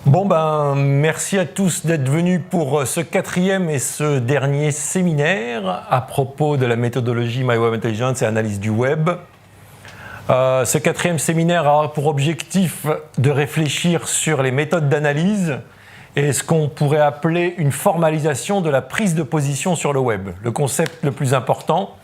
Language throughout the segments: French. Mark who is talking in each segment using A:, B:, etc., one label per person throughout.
A: Bon merci à tous d'être venus pour ce quatrième et ce dernier séminaire à propos de la méthodologie My Web Intelligence et analyse du web. Ce quatrième séminaire aura pour objectif de réfléchir sur les méthodes d'analyse et ce qu'on pourrait appeler une formalisation de la prise de position sur le web. Le concept le plus important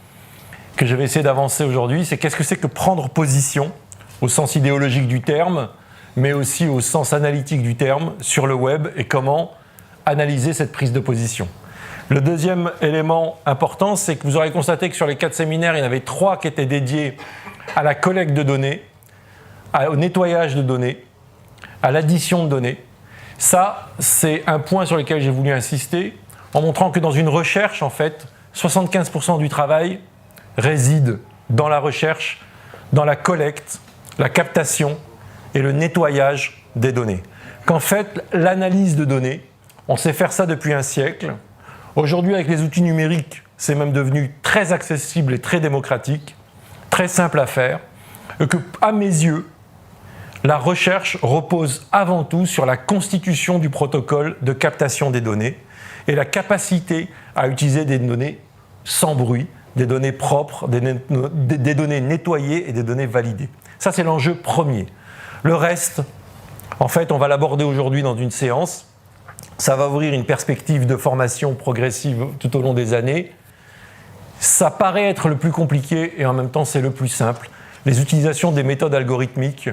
A: que je vais essayer d'avancer aujourd'hui, c'est qu'est-ce que c'est que prendre position au sens idéologique du terme, mais aussi au sens analytique du terme sur le web et comment analyser cette prise de position. Le deuxième élément important, c'est que vous aurez constaté que sur les 4 séminaires, il y en avait 3 qui étaient dédiés à la collecte de données, au nettoyage de données, à l'addition de données. Ça, c'est un point sur lequel j'ai voulu insister, en montrant que dans une recherche, en fait, 75% du travail réside dans la recherche, dans la collecte, la captation et le nettoyage des données. Qu'en fait, l'analyse de données, on sait faire ça depuis un siècle. Aujourd'hui, avec les outils numériques, c'est même devenu très accessible et très démocratique, très simple à faire, et que, à mes yeux, la recherche repose avant tout sur la constitution du protocole de captation des données et la capacité à utiliser des données sans bruit, des données propres, des données nettoyées et des données validées. Ça, c'est l'enjeu premier. Le reste, en fait, on va l'aborder aujourd'hui dans une séance. Ça va ouvrir une perspective de formation progressive tout au long des années. Ça paraît être le plus compliqué et en même temps, c'est le plus simple. Les utilisations des méthodes algorithmiques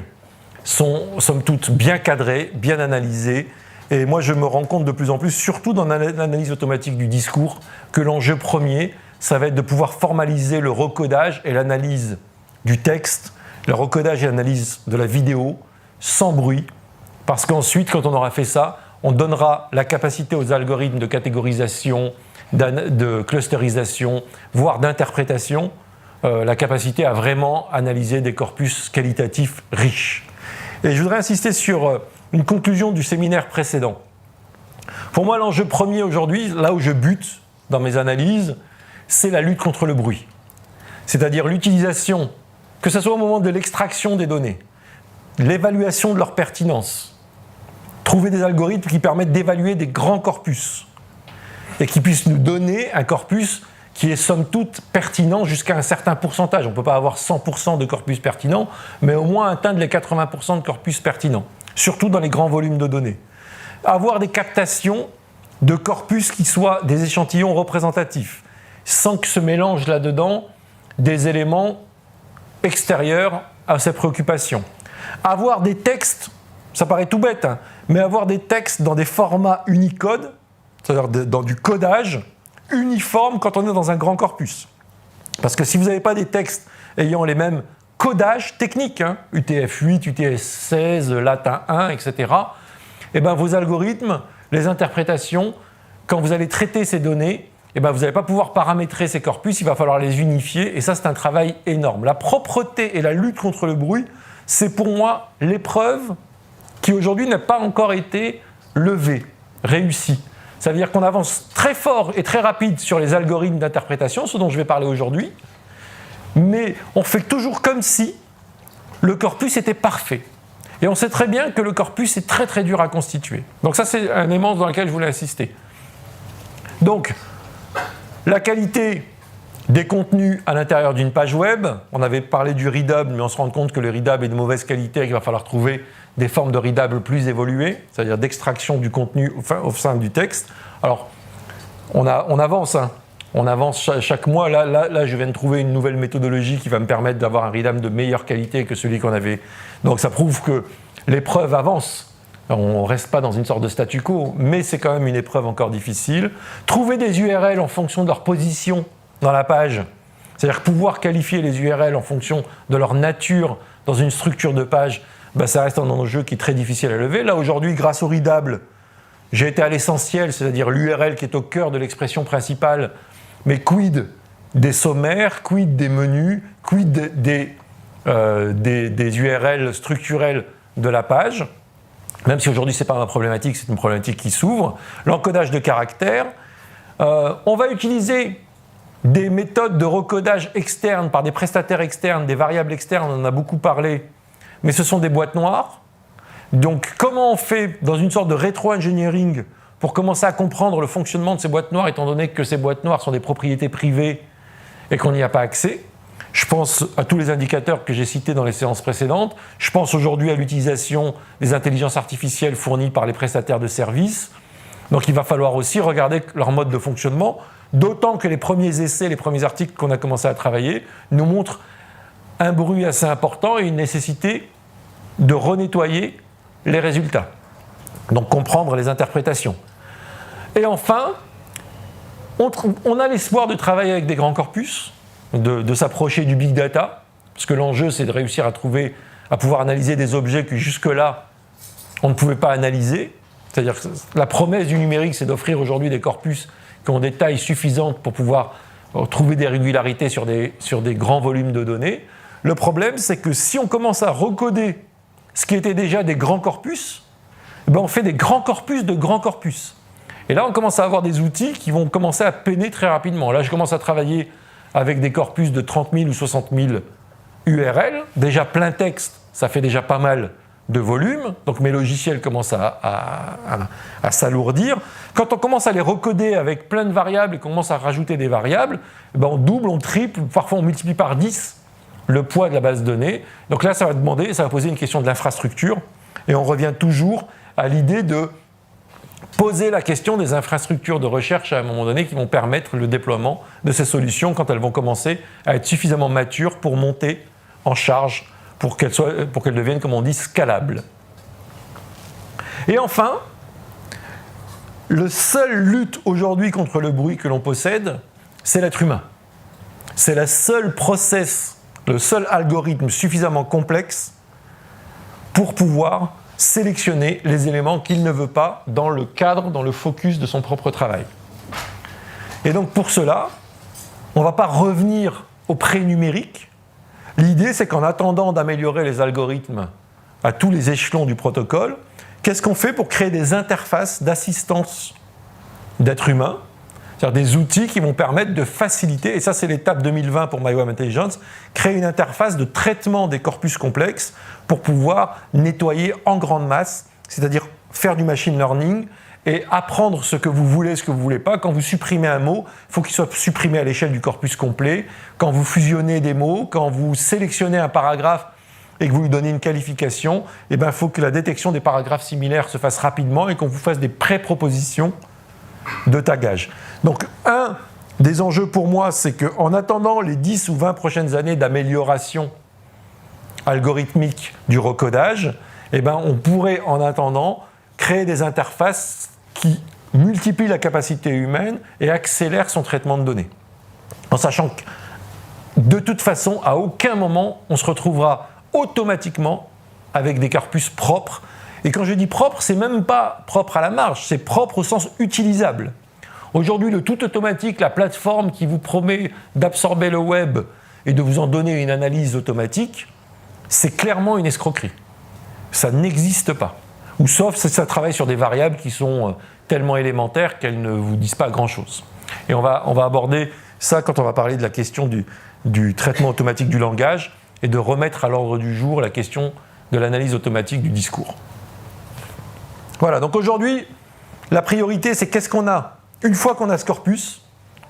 A: sont, somme toute, bien cadrées, bien analysées. Et moi, je me rends compte de plus en plus, surtout dans l'analyse automatique du discours, que l'enjeu premier, ça va être de pouvoir formaliser le recodage et l'analyse du texte, le recodage et l'analyse de la vidéo sans bruit, parce qu'ensuite, quand on aura fait ça, on donnera la capacité aux algorithmes de catégorisation, de clusterisation, voire d'interprétation, la capacité à vraiment analyser des corpus qualitatifs riches. Et je voudrais insister sur une conclusion du séminaire précédent. Pour moi, l'enjeu premier aujourd'hui, là où je bute dans mes analyses, c'est la lutte contre le bruit. C'est-à-dire l'utilisation, que ce soit au moment de l'extraction des données, l'évaluation de leur pertinence, trouver des algorithmes qui permettent d'évaluer des grands corpus et qui puissent nous donner un corpus qui est somme toute pertinent jusqu'à un certain pourcentage. On ne peut pas avoir 100% de corpus pertinent, mais au moins atteindre les 80% de corpus pertinent, surtout dans les grands volumes de données. Avoir des captations de corpus qui soient des échantillons représentatifs, sans que se mélangent là-dedans des éléments extérieurs à ces préoccupations. Avoir des textes, ça paraît tout bête, hein, mais avoir des textes dans des formats Unicode, c'est-à-dire dans du codage uniforme quand on est dans un grand corpus. Parce que si vous n'avez pas des textes ayant les mêmes codages techniques, hein, UTF-8, UTF-16, Latin 1, etc., eh ben vos algorithmes, les interprétations, quand vous allez traiter ces données, eh ben vous n'allez pas pouvoir paramétrer ces corpus, il va falloir les unifier, et ça c'est un travail énorme. La propreté et la lutte contre le bruit, c'est pour moi l'épreuve qui aujourd'hui n'a pas encore été levée, réussie. Ça veut dire qu'on avance très fort et très rapide sur les algorithmes d'interprétation, ce dont je vais parler aujourd'hui, mais on fait toujours comme si le corpus était parfait. Et on sait très bien que le corpus est très très dur à constituer. Donc ça c'est un élément dans lequel je voulais insister. Donc, la qualité des contenus à l'intérieur d'une page web, on avait parlé du readable, mais on se rend compte que le readable est de mauvaise qualité et qu'il va falloir trouver des formes de readable plus évoluées, c'est-à-dire d'extraction du contenu au sein du texte. Alors, on avance, hein. On avance chaque mois. Là, je viens de trouver une nouvelle méthodologie qui va me permettre d'avoir un readable de meilleure qualité que celui qu'on avait. Donc, ça prouve que l'épreuve avance. On ne reste pas dans une sorte de statu quo, mais c'est quand même une épreuve encore difficile. Trouver des URL en fonction de leur position dans la page, c'est-à-dire pouvoir qualifier les URL en fonction de leur nature dans une structure de page, ben ça reste un enjeu qui est très difficile à lever. Là, aujourd'hui, grâce au readable, j'ai été à l'essentiel, c'est-à-dire l'URL qui est au cœur de l'expression principale, mais quid des sommaires, quid des menus, quid des URL structurelles de la page. Même si aujourd'hui, ce n'est pas ma problématique, c'est une problématique qui s'ouvre. L'encodage de caractères. On va utiliser des méthodes de recodage externes par des prestataires externes, des variables externes, on en a beaucoup parlé, mais ce sont des boîtes noires. Donc comment on fait dans une sorte de rétro-engineering pour commencer à comprendre le fonctionnement de ces boîtes noires, étant donné que ces boîtes noires sont des propriétés privées et qu'on n'y a pas accès? Je pense à tous les indicateurs que j'ai cités dans les séances précédentes. Je pense aujourd'hui à l'utilisation des intelligences artificielles fournies par les prestataires de services. Donc il va falloir aussi regarder leur mode de fonctionnement, d'autant que les premiers essais, les premiers articles qu'on a commencé à travailler nous montrent un bruit assez important et une nécessité de renettoyer les résultats. Donc comprendre les interprétations. Et enfin, on a l'espoir de travailler avec des grands corpus, de s'approcher du big data, parce que l'enjeu c'est de réussir à pouvoir analyser des objets que jusque-là on ne pouvait pas analyser. C'est-à-dire que la promesse du numérique, c'est d'offrir aujourd'hui des corpus qui ont des tailles suffisantes pour pouvoir trouver des régularités sur des grands volumes de données. Le problème, c'est que si on commence à recoder ce qui était déjà des grands corpus, on fait des grands corpus de grands corpus. Et là, on commence à avoir des outils qui vont commencer à peiner très rapidement. Là, je commence à travailler avec des corpus de 30 000 ou 60 000 URL. Déjà, plein texte, ça fait déjà pas mal de volume. Donc, mes logiciels commencent à s'alourdir. Quand on commence à les recoder avec plein de variables et qu'on commence à rajouter des variables, on double, on triple, parfois on multiplie par 10 le poids de la base de données. Donc là, ça va poser une question de l'infrastructure. Et on revient toujours à l'idée de poser la question des infrastructures de recherche à un moment donné qui vont permettre le déploiement de ces solutions quand elles vont commencer à être suffisamment matures pour monter en charge, pour qu'elles deviennent, comme on dit, scalables. Et enfin, le seul lutte aujourd'hui contre le bruit que l'on possède, c'est l'être humain. C'est la seule process, le seul algorithme suffisamment complexe pour pouvoir sélectionner les éléments qu'il ne veut pas dans le cadre, dans le focus de son propre travail. Et donc pour cela, on ne va pas revenir au pré-numérique. L'idée, c'est qu'en attendant d'améliorer les algorithmes à tous les échelons du protocole, qu'est-ce qu'on fait pour créer des interfaces d'assistance d'êtres humains, c'est-à-dire des outils qui vont permettre de faciliter, et ça c'est l'étape 2020 pour MyWebIntelligence, créer une interface de traitement des corpus complexes pour pouvoir nettoyer en grande masse, c'est-à-dire faire du machine learning et apprendre ce que vous voulez, ce que vous ne voulez pas. Quand vous supprimez un mot, il faut qu'il soit supprimé à l'échelle du corpus complet. Quand vous fusionnez des mots, quand vous sélectionnez un paragraphe et que vous lui donnez une qualification, il faut que la détection des paragraphes similaires se fasse rapidement et qu'on vous fasse des pré-propositions de tagage. Donc, un des enjeux pour moi, c'est qu'en attendant les 10 ou 20 prochaines années d'amélioration algorithmique du recodage, on pourrait, en attendant, créer des interfaces qui multiplient la capacité humaine et accélèrent son traitement de données. En sachant que, de toute façon, à aucun moment, on se retrouvera automatiquement avec des corpus propres. Et quand je dis propre, c'est même pas propre à la marge, c'est propre au sens utilisable. Aujourd'hui, le tout automatique, la plateforme qui vous promet d'absorber le web et de vous en donner une analyse automatique, c'est clairement une escroquerie. Ça n'existe pas. Ou sauf si ça travaille sur des variables qui sont tellement élémentaires qu'elles ne vous disent pas grand-chose. Et on va aborder ça quand on va parler de la question du traitement automatique du langage et de remettre à l'ordre du jour la question de l'analyse automatique du discours. Voilà, donc aujourd'hui, la priorité, c'est qu'est-ce qu'on a une fois qu'on a ce corpus,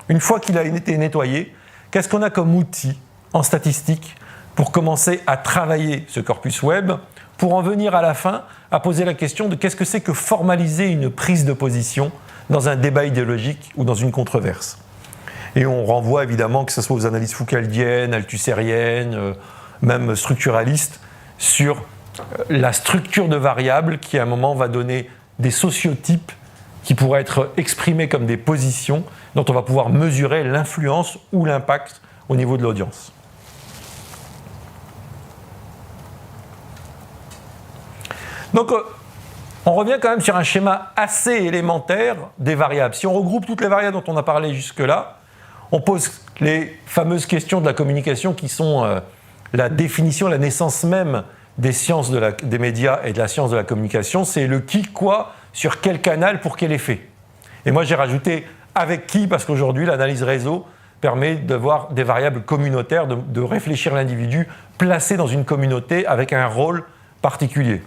A: une fois qu'il a été nettoyé, qu'est-ce qu'on a comme outil en statistique pour commencer à travailler ce corpus web, pour en venir à la fin à poser la question de qu'est-ce que c'est que formaliser une prise de position dans un débat idéologique ou dans une controverse. Et on renvoie évidemment, que ce soit aux analyses foucaldiennes, althusseriennes, même structuralistes, sur la structure de variables qui à un moment va donner des sociotypes qui pourraient être exprimés comme des positions dont on va pouvoir mesurer l'influence ou l'impact au niveau de l'audience. Donc, on revient quand même sur un schéma assez élémentaire des variables. Si on regroupe toutes les variables dont on a parlé jusque-là, on pose les fameuses questions de la communication qui sont la définition, la naissance même des sciences des médias et de la science de la communication. C'est le qui, quoi, sur quel canal, pour quel effet. Et moi, j'ai rajouté avec qui, parce qu'aujourd'hui, l'analyse réseau permet de voir des variables communautaires, de réfléchir l'individu placé dans une communauté avec un rôle particulier.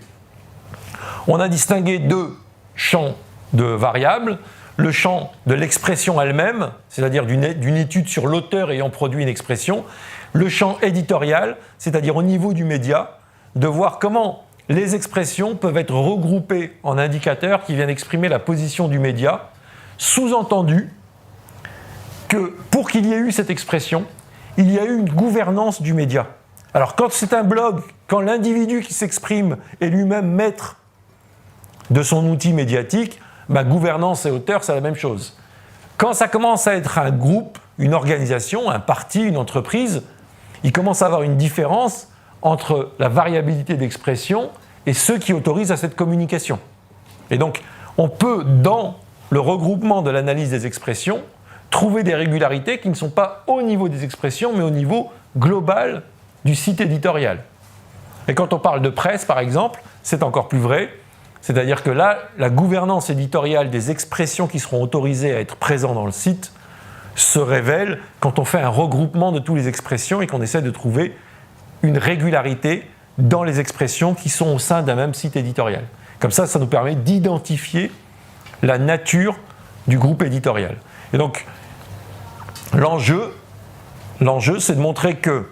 A: On a distingué deux champs de variables. Le champ de l'expression elle-même, c'est-à-dire d'une étude sur l'auteur ayant produit une expression. Le champ éditorial, c'est-à-dire au niveau du média, de voir comment les expressions peuvent être regroupées en indicateurs qui viennent exprimer la position du média, sous-entendu que pour qu'il y ait eu cette expression, il y a eu une gouvernance du média. Alors quand c'est un blog, quand l'individu qui s'exprime est lui-même maître de son outil médiatique, gouvernance et auteur, c'est la même chose. Quand ça commence à être un groupe, une organisation, un parti, une entreprise, il commence à avoir une différence entre la variabilité d'expression et ceux qui autorisent à cette communication. Et donc, on peut, dans le regroupement de l'analyse des expressions, trouver des régularités qui ne sont pas au niveau des expressions, mais au niveau global du site éditorial. Et quand on parle de presse, par exemple, c'est encore plus vrai. C'est-à-dire que là, la gouvernance éditoriale des expressions qui seront autorisées à être présentes dans le site se révèle quand on fait un regroupement de toutes les expressions et qu'on essaie de trouver une régularité dans les expressions qui sont au sein d'un même site éditorial. Comme ça, ça nous permet d'identifier la nature du groupe éditorial. Et donc, l'enjeu, c'est de montrer qu'il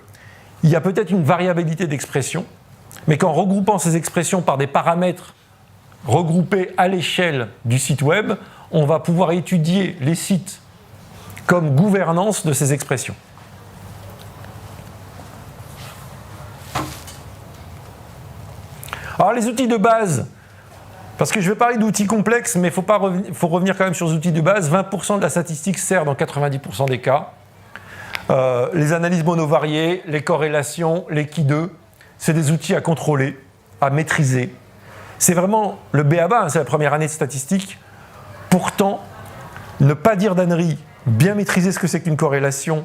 A: y a peut-être une variabilité d'expression, mais qu'en regroupant ces expressions par des paramètres regroupés à l'échelle du site web, on va pouvoir étudier les sites comme gouvernance de ces expressions. Alors les outils de base, parce que je vais parler d'outils complexes, mais il faut revenir quand même sur les outils de base. 20% de la statistique sert dans 90% des cas. Les analyses monovariées, les corrélations, les Qui2, c'est des outils à contrôler, à maîtriser. C'est vraiment le b.a.-ba, c'est la première année de statistique. Pourtant, ne pas dire d'ânerie, bien maîtriser ce que c'est qu'une corrélation,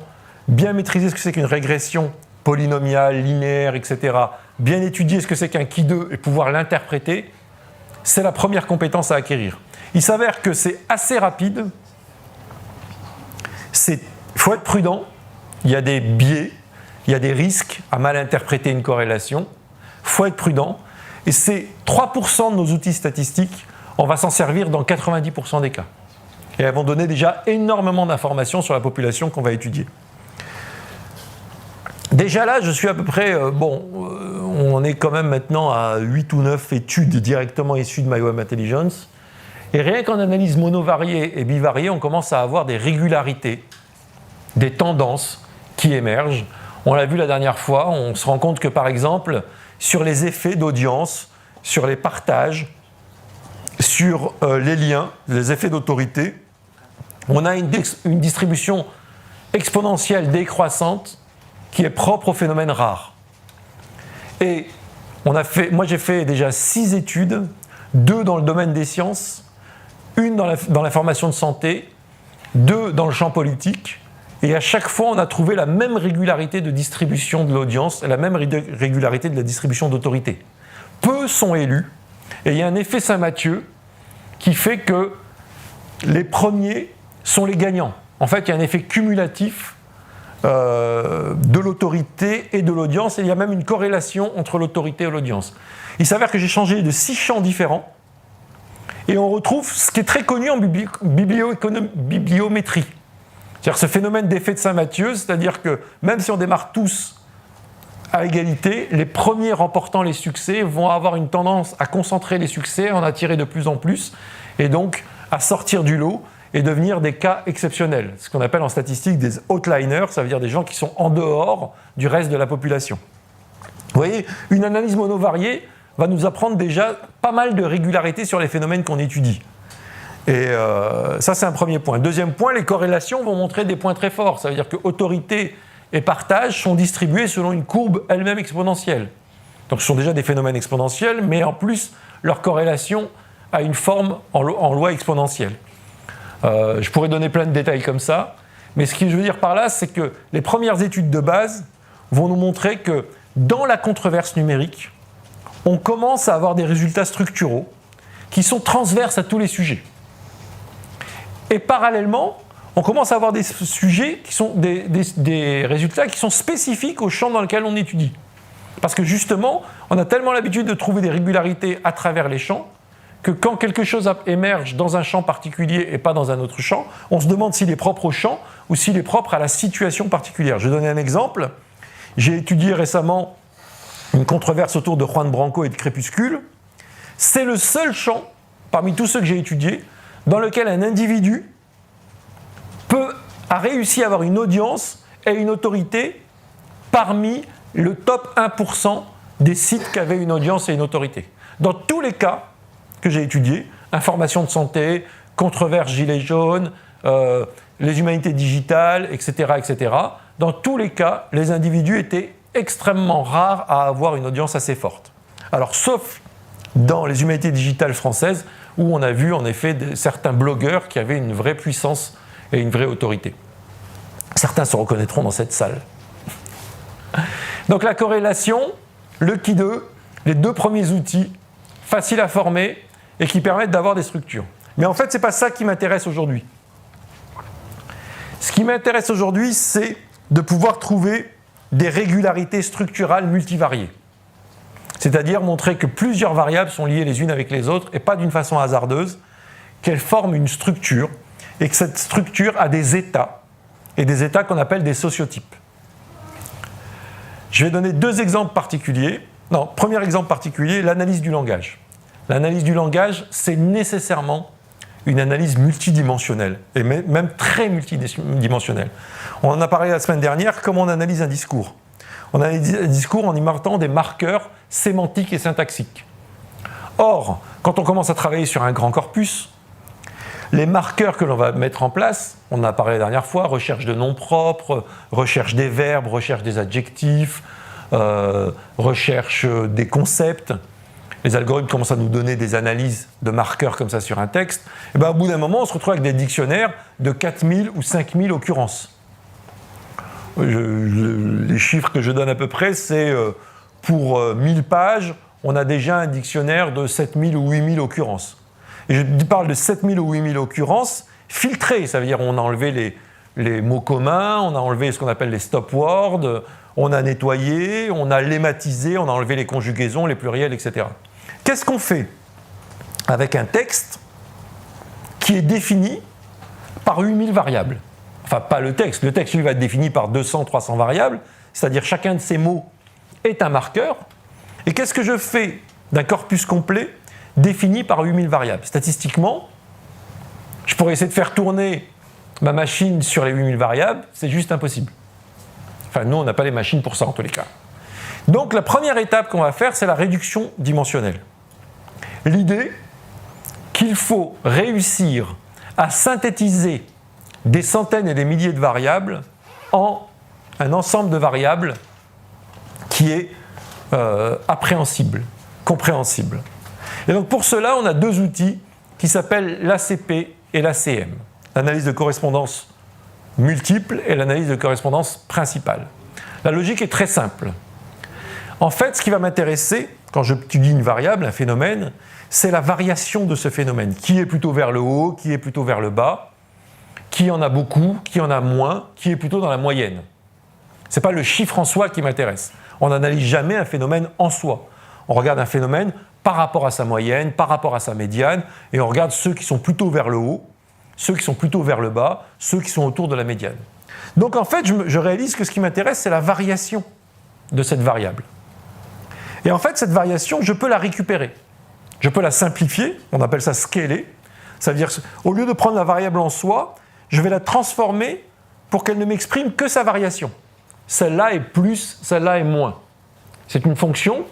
A: bien maîtriser ce que c'est qu'une régression polynomiale, linéaire, etc., bien étudier ce que c'est qu'un Qui2 et pouvoir l'interpréter, c'est la première compétence à acquérir. Il s'avère que c'est assez rapide, il faut être prudent, il y a des biais, il y a des risques à mal interpréter une corrélation, il faut être prudent. Et ces 3% de nos outils statistiques, on va s'en servir dans 90% des cas. Et elles vont donner déjà énormément d'informations sur la population qu'on va étudier. Déjà là, je suis à peu près... on est quand même maintenant à 8 ou 9 études directement issues de MyWebIntelligence. Et rien qu'en analyse monovariée et bivariée, on commence à avoir des régularités, des tendances qui émergent. On l'a vu la dernière fois, on se rend compte que par exemple, sur les effets d'audience, sur les partages, sur les liens, les effets d'autorité, on a une distribution exponentielle décroissante qui est propre au phénomène rare. Et moi j'ai fait déjà 6 études, 2 dans le domaine des sciences, une dans l'information de santé, 2 dans le champ politique, et à chaque fois on a trouvé la même régularité de distribution de l'audience et la même régularité de la distribution d'autorité. Peu sont élus, et il y a un effet Saint-Mathieu qui fait que les premiers sont les gagnants. En fait, il y a un effet cumulatif de l'autorité et de l'audience, et il y a même une corrélation entre l'autorité et l'audience. Il s'avère que j'ai changé de 6 champs différents, et on retrouve ce qui est très connu en bibliométrie. C'est-à-dire ce phénomène d'effet de Saint-Mathieu, c'est-à-dire que même si on démarre tous à égalité, les premiers remportant les succès vont avoir une tendance à concentrer les succès, à en attirer de plus en plus, et donc à sortir du lot et devenir des cas exceptionnels. Ce qu'on appelle en statistique des outliners, ça veut dire des gens qui sont en dehors du reste de la population. Vous voyez, une analyse monovariée va nous apprendre déjà pas mal de régularité sur les phénomènes qu'on étudie. Et ça, c'est un premier point. Deuxième point, les corrélations vont montrer des points très forts. Ça veut dire que autorité et partage sont distribués selon une courbe elle-même exponentielle. Donc ce sont déjà des phénomènes exponentiels, mais en plus, leur corrélation a une forme en loi exponentielle. Je pourrais donner plein de détails comme ça, mais ce que je veux dire par là, c'est que les premières études de base vont nous montrer que dans la controverse numérique, on commence à avoir des résultats structuraux qui sont transverses à tous les sujets. Et parallèlement, on commence à avoir des sujets qui sont des résultats qui sont spécifiques au champ dans lequel on étudie. Parce que justement, on a tellement l'habitude de trouver des régularités à travers les champs que quand quelque chose émerge dans un champ particulier et pas dans un autre champ, on se demande s'il est propre au champ ou s'il est propre à la situation particulière. Je vais donner un exemple. J'ai étudié récemment une controverse autour de Juan Branco et de Crépuscule. C'est le seul champ, parmi tous ceux que j'ai étudiés, dans lequel un individu a réussi à avoir une audience et une autorité parmi le top 1% des sites qui avaient une audience et une autorité. Dans tous les cas que j'ai étudiés, information de santé, controverse gilets jaunes, les humanités digitales, etc., etc., dans tous les cas, les individus étaient extrêmement rares à avoir une audience assez forte. Alors, sauf dans les humanités digitales françaises, où on a vu en effet certains blogueurs qui avaient une vraie puissance et une vraie autorité. Certains se reconnaîtront dans cette salle. Donc la corrélation, le Ki2, les deux premiers outils, faciles à former et qui permettent d'avoir des structures. Mais en fait, ce n'est pas ça qui m'intéresse aujourd'hui. Ce qui m'intéresse aujourd'hui, c'est de pouvoir trouver des régularités structurales multivariées. C'est-à-dire montrer que plusieurs variables sont liées les unes avec les autres et pas d'une façon hasardeuse, qu'elles forment une structure et que cette structure a des états, et des états qu'on appelle des sociotypes. Je vais donner deux exemples particuliers. Non, premier exemple particulier, l'analyse du langage. L'analyse du langage, c'est nécessairement une analyse multidimensionnelle, et même très multidimensionnelle. On en a parlé la semaine dernière, comment on analyse un discours. On analyse un discours en y mettant des marqueurs sémantiques et syntaxiques. Or, quand on commence à travailler sur un grand corpus, les marqueurs que l'on va mettre en place, on en a parlé la dernière fois, recherche de noms propres, recherche des verbes, recherche des adjectifs, recherche des concepts. Les algorithmes commencent à nous donner des analyses de marqueurs comme ça sur un texte. Et bien, au bout d'un moment, on se retrouve avec des dictionnaires de 4000 ou 5000 occurrences. Les chiffres que je donne à peu près, c'est pour 1000 pages, on a déjà un dictionnaire de 7000 ou 8000 occurrences. Et je parle de 7000 ou 8000 occurrences filtrées, ça veut dire on a enlevé les mots communs, on a enlevé ce qu'on appelle les stop words, on a nettoyé, on a lématisé, on a enlevé les conjugaisons, les pluriels, etc. Qu'est-ce qu'on fait avec un texte qui est défini par 8000 variables? Enfin, pas le texte lui va être défini par 200, 300 variables, c'est-à-dire chacun de ces mots est un marqueur. Et qu'est-ce que je fais d'un corpus complet défini par 8000 variables? Statistiquement, je pourrais essayer de faire tourner ma machine sur les 8000 variables, c'est juste impossible. Enfin, nous, on n'a pas les machines pour ça en tous les cas. Donc, la première étape qu'on va faire, c'est la réduction dimensionnelle. L'idée qu'il faut réussir à synthétiser des centaines et des milliers de variables en un ensemble de variables qui est appréhensible, compréhensible. Et donc pour cela, on a deux outils qui s'appellent l'ACP et l'ACM, l'analyse de correspondance multiple et l'analyse de correspondance principale. La logique est très simple. En fait, ce qui va m'intéresser, quand j'étudie une variable, un phénomène, c'est la variation de ce phénomène. Qui est plutôt vers le haut, qui est plutôt vers le bas, qui en a beaucoup, qui en a moins, qui est plutôt dans la moyenne. Ce n'est pas le chiffre en soi qui m'intéresse. On n'analyse jamais un phénomène en soi. On regarde un phénomène par rapport à sa moyenne, par rapport à sa médiane, et on regarde ceux qui sont plutôt vers le haut, ceux qui sont plutôt vers le bas, ceux qui sont autour de la médiane. Donc en fait, je réalise que ce qui m'intéresse, c'est la variation de cette variable. Et en fait, cette variation, je peux la récupérer. Je peux la simplifier, on appelle ça scaler. Ça veut dire qu'au lieu de prendre la variable en soi, je vais la transformer pour qu'elle ne m'exprime que sa variation. Celle-là est plus, celle-là est moins. C'est une fonction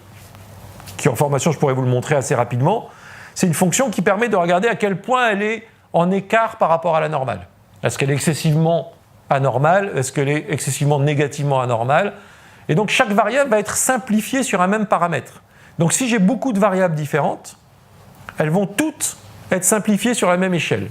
A: qui, en formation, je pourrais vous le montrer assez rapidement. C'est une fonction qui permet de regarder à quel point elle est en écart par rapport à la normale. Est-ce qu'elle est excessivement anormale? Est-ce qu'elle est excessivement négativement anormale? Et donc, chaque variable va être simplifiée sur un même paramètre. Donc, si j'ai beaucoup de variables différentes, elles vont toutes être simplifiées sur la même échelle.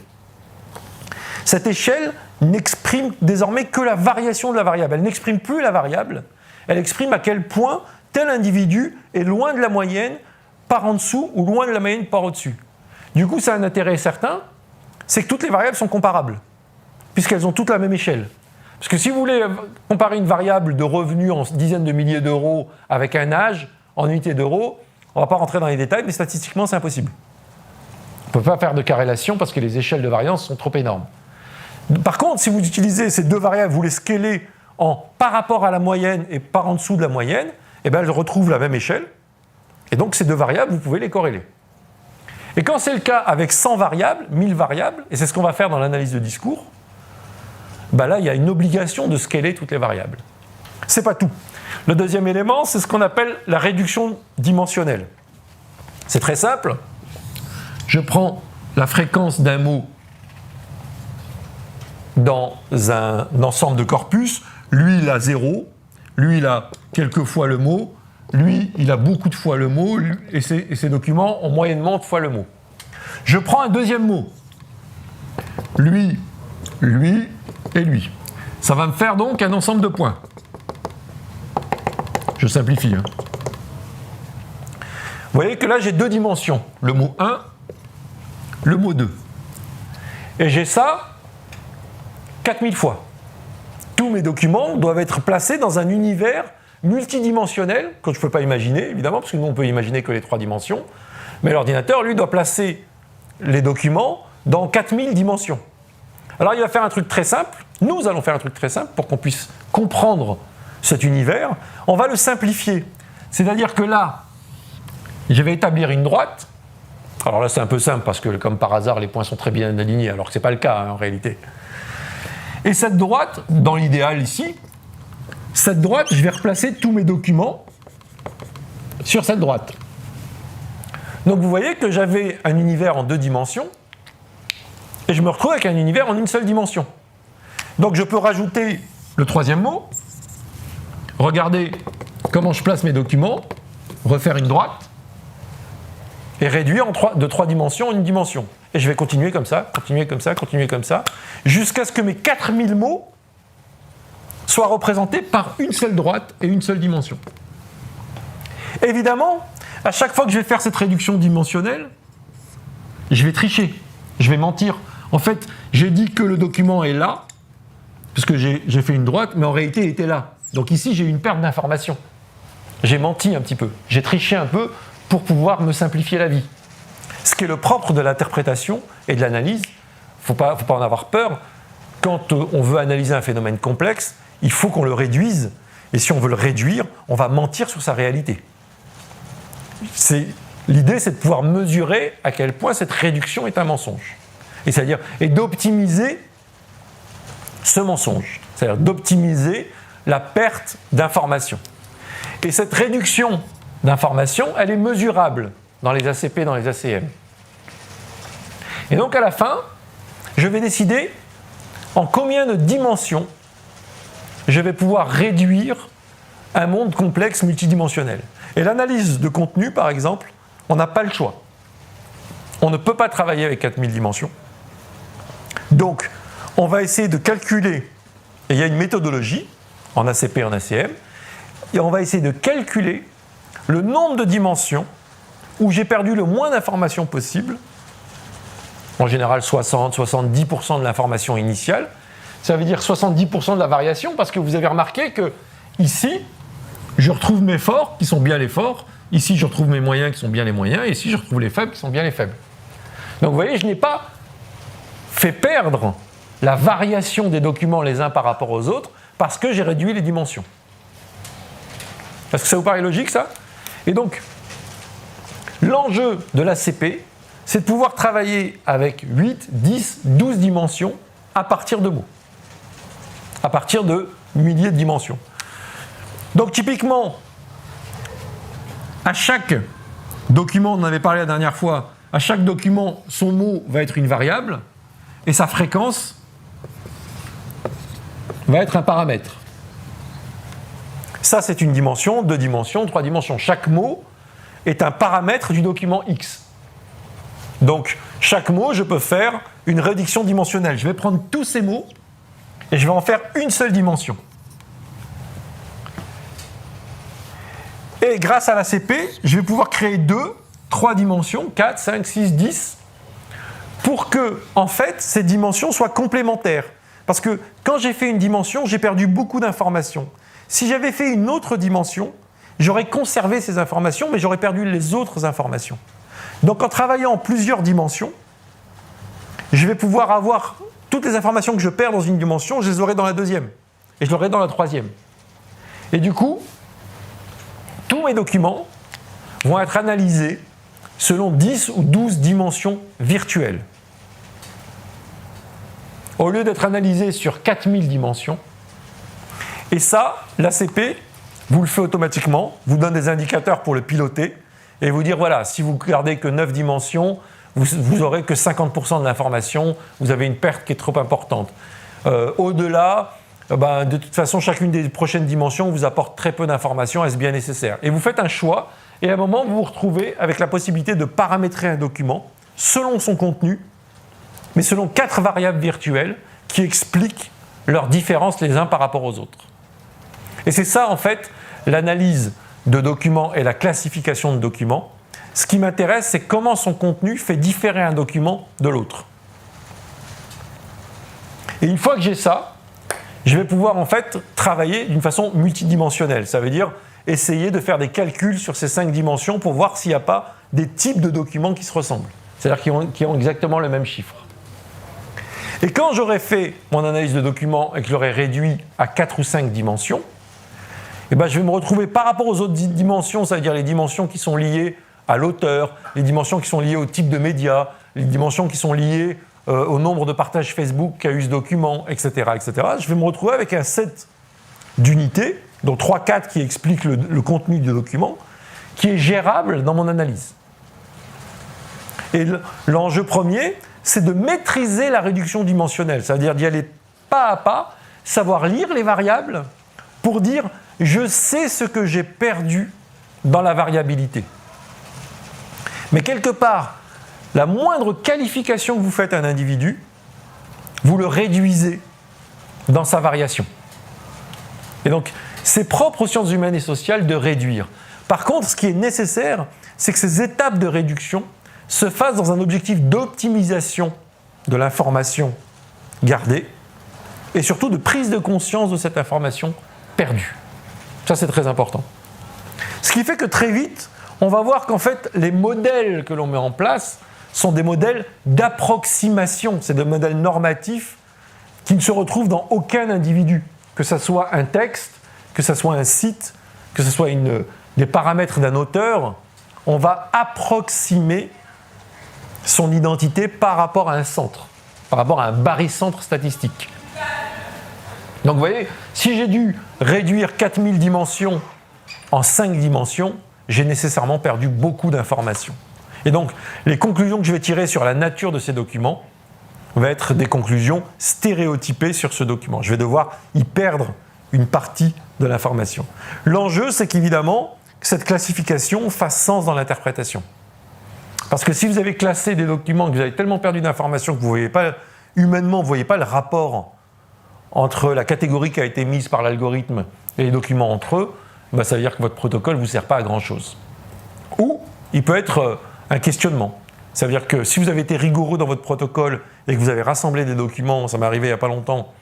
A: Cette échelle n'exprime désormais que la variation de la variable. Elle n'exprime plus la variable, elle exprime à quel point tel individu est loin de la moyenne par en dessous ou loin de la moyenne par au-dessus. Du coup, ça a un intérêt certain, c'est que toutes les variables sont comparables, puisqu'elles ont toutes la même échelle. Parce que si vous voulez comparer une variable de revenu en dizaines de milliers d'euros avec un âge en unités d'euros, on ne va pas rentrer dans les détails, mais statistiquement, c'est impossible. ne peut pas faire de corrélation parce que les échelles de variance sont trop énormes. Par contre, si vous utilisez ces deux variables, vous les scalez par rapport à la moyenne et par en dessous de la moyenne, eh bien, elles retrouvent la même échelle. Et donc, ces deux variables, vous pouvez les corréler. Et quand c'est le cas avec 100 variables, 1000 variables, et c'est ce qu'on va faire dans l'analyse de discours, ben là, il y a une obligation de scaler toutes les variables. Ce n'est pas tout. Le deuxième élément, c'est ce qu'on appelle la réduction dimensionnelle. C'est très simple. Je prends la fréquence d'un mot dans un ensemble de corpus. Lui, il a 0. Lui, il a quelques fois le mot. Lui, il a beaucoup de fois le mot. Et ces documents ont moyennement de fois le mot. Je prends un deuxième mot. Lui, lui et lui. Ça va me faire donc un ensemble de points. Je simplifie. Vous voyez que là, j'ai deux dimensions. Le mot 1, le mot 2. Et j'ai ça 4000 fois. Tous mes documents doivent être placés dans un univers multidimensionnel, que je ne peux pas imaginer, évidemment, parce que nous, on peut imaginer que les 3 dimensions. Mais l'ordinateur, lui, doit placer les documents dans 4000 dimensions. Alors, il va faire un truc très simple. Nous allons faire un truc très simple pour qu'on puisse comprendre cet univers. On va le simplifier. C'est-à-dire que là, je vais établir une droite. Alors là, c'est un peu simple parce que, comme par hasard, les points sont très bien alignés, alors que ce n'est pas le cas en réalité. Et cette droite, dans l'idéal ici, cette droite, je vais replacer tous mes documents sur cette droite. Donc vous voyez que j'avais un univers en 2 dimensions et je me retrouve avec un univers en une seule dimension. Donc je peux rajouter le 3e mot, regarder comment je place mes documents, refaire une droite et réduire de 3 dimensions en une dimension. Et je vais continuer comme ça, continuer comme ça, continuer comme ça, jusqu'à ce que mes 4000 mots soient représentés par une seule droite et une seule dimension. Évidemment, à chaque fois que je vais faire cette réduction dimensionnelle, je vais tricher, je vais mentir. En fait, j'ai dit que le document est là, parce que j'ai fait une droite, mais en réalité, il était là. Donc ici, j'ai eu une perte d'information. J'ai menti un petit peu, j'ai triché un peu pour pouvoir me simplifier la vie. Ce qui est le propre de l'interprétation et de l'analyse, il ne faut pas en avoir peur. Quand on veut analyser un phénomène complexe, il faut qu'on le réduise. Et si on veut le réduire, on va mentir sur sa réalité. L'idée, c'est de pouvoir mesurer à quel point cette réduction est un mensonge. Et d'optimiser ce mensonge. C'est-à-dire d'optimiser la perte d'information. Et cette réduction d'information, elle est mesurable dans les ACP, dans les ACM. Et donc à la fin, je vais décider en combien de dimensions je vais pouvoir réduire un monde complexe multidimensionnel. Et l'analyse de contenu, par exemple, on n'a pas le choix. On ne peut pas travailler avec 4000 dimensions. Donc, on va essayer de calculer, et il y a une méthodologie, en ACP et en ACM, et on va essayer de calculer le nombre de dimensions où j'ai perdu le moins d'informations possible, en général 60-70% de l'information initiale. Ça veut dire 70% de la variation, parce que vous avez remarqué que ici, je retrouve mes forts qui sont bien les forts, ici je retrouve mes moyens qui sont bien les moyens, et ici je retrouve les faibles qui sont bien les faibles. Donc vous voyez, je n'ai pas fait perdre la variation des documents les uns par rapport aux autres, parce que j'ai réduit les dimensions. Est-ce que ça vous paraît logique, ça? Et donc, l'enjeu de l'ACP, c'est de pouvoir travailler avec 8, 10, 12 dimensions à partir de mots. À partir de milliers de dimensions. Donc typiquement, à chaque document, on en avait parlé la dernière fois, à chaque document, son mot va être une variable et sa fréquence va être un paramètre. Ça, c'est une dimension, 2 dimensions, 3 dimensions. Chaque mot est un paramètre du document X. Donc, chaque mot, je peux faire une réduction dimensionnelle. Je vais prendre tous ces mots et je vais en faire une seule dimension. Et grâce à l'ACP, je vais pouvoir créer 2, 3 dimensions, 4, 5, 6, 10, pour que, en fait, ces dimensions soient complémentaires. Parce que quand j'ai fait une dimension, j'ai perdu beaucoup d'informations. Si j'avais fait une autre dimension, j'aurais conservé ces informations, mais j'aurais perdu les autres informations. Donc en travaillant en plusieurs dimensions, je vais pouvoir avoir toutes les informations que je perds dans une dimension, je les aurai dans la deuxième. Et je l'aurai dans la troisième. Et du coup, tous mes documents vont être analysés selon 10 ou 12 dimensions virtuelles. Au lieu d'être analysés sur 4000 dimensions. Et ça, l'ACP vous le fait automatiquement, vous donne des indicateurs pour le piloter et vous dire, voilà, si vous gardez que 9 dimensions, vous n'aurez que 50% de l'information, vous avez une perte qui est trop importante. Au-delà, de toute façon, chacune des prochaines dimensions vous apporte très peu d'informations, est-ce bien nécessaire? Et vous faites un choix, et à un moment, vous vous retrouvez avec la possibilité de paramétrer un document selon son contenu, mais selon 4 variables virtuelles qui expliquent leurs différences les uns par rapport aux autres. Et c'est ça, en fait, l'analyse de documents et la classification de documents. Ce qui m'intéresse, c'est comment son contenu fait différer un document de l'autre. Et une fois que j'ai ça, je vais pouvoir en fait travailler d'une façon multidimensionnelle. Ça veut dire essayer de faire des calculs sur ces 5 dimensions pour voir s'il n'y a pas des types de documents qui se ressemblent. C'est-à-dire qui ont exactement le même chiffre. Et quand j'aurai fait mon analyse de documents et que je l'aurai réduit à 4 ou 5 dimensions, je vais me retrouver par rapport aux autres dimensions, ça veut dire les dimensions qui sont liées à l'auteur, les dimensions qui sont liées au type de média, les dimensions qui sont liées au nombre de partages Facebook qu'a eu ce document, etc., etc. Je vais me retrouver avec un set d'unités, donc 3-4 qui expliquent le contenu du document, qui est gérable dans mon analyse. Et l'enjeu premier, c'est de maîtriser la réduction dimensionnelle, c'est-à-dire d'y aller pas à pas, savoir lire les variables pour dire « je sais ce que j'ai perdu dans la variabilité ». Mais quelque part, la moindre qualification que vous faites à un individu, vous le réduisez dans sa variation. Et donc, c'est propre aux sciences humaines et sociales de réduire. Par contre, ce qui est nécessaire, c'est que ces étapes de réduction se fassent dans un objectif d'optimisation de l'information gardée et surtout de prise de conscience de cette information perdue. Ça, c'est très important. Ce qui fait que très vite, on va voir qu'en fait, les modèles que l'on met en place sont des modèles d'approximation, c'est des modèles normatifs qui ne se retrouvent dans aucun individu, que ce soit un texte, que ce soit un site, que ce soit des paramètres d'un auteur, on va approximer son identité par rapport à un centre, par rapport à un barycentre statistique. Donc vous voyez, si j'ai dû réduire 4000 dimensions en 5 dimensions, j'ai nécessairement perdu beaucoup d'informations. Et donc, les conclusions que je vais tirer sur la nature de ces documents vont être des conclusions stéréotypées sur ce document. Je vais devoir y perdre une partie de l'information. L'enjeu, c'est qu'évidemment, cette classification fasse sens dans l'interprétation. Parce que si vous avez classé des documents, que vous avez tellement perdu d'informations que vous ne voyez pas, humainement, vous ne voyez pas le rapport entre la catégorie qui a été mise par l'algorithme et les documents entre eux, ça veut dire que votre protocole ne vous sert pas à grand-chose. Ou il peut être un questionnement. Ça veut dire que si vous avez été rigoureux dans votre protocole et que vous avez rassemblé des documents, ça m'est arrivé il n'y a pas longtemps,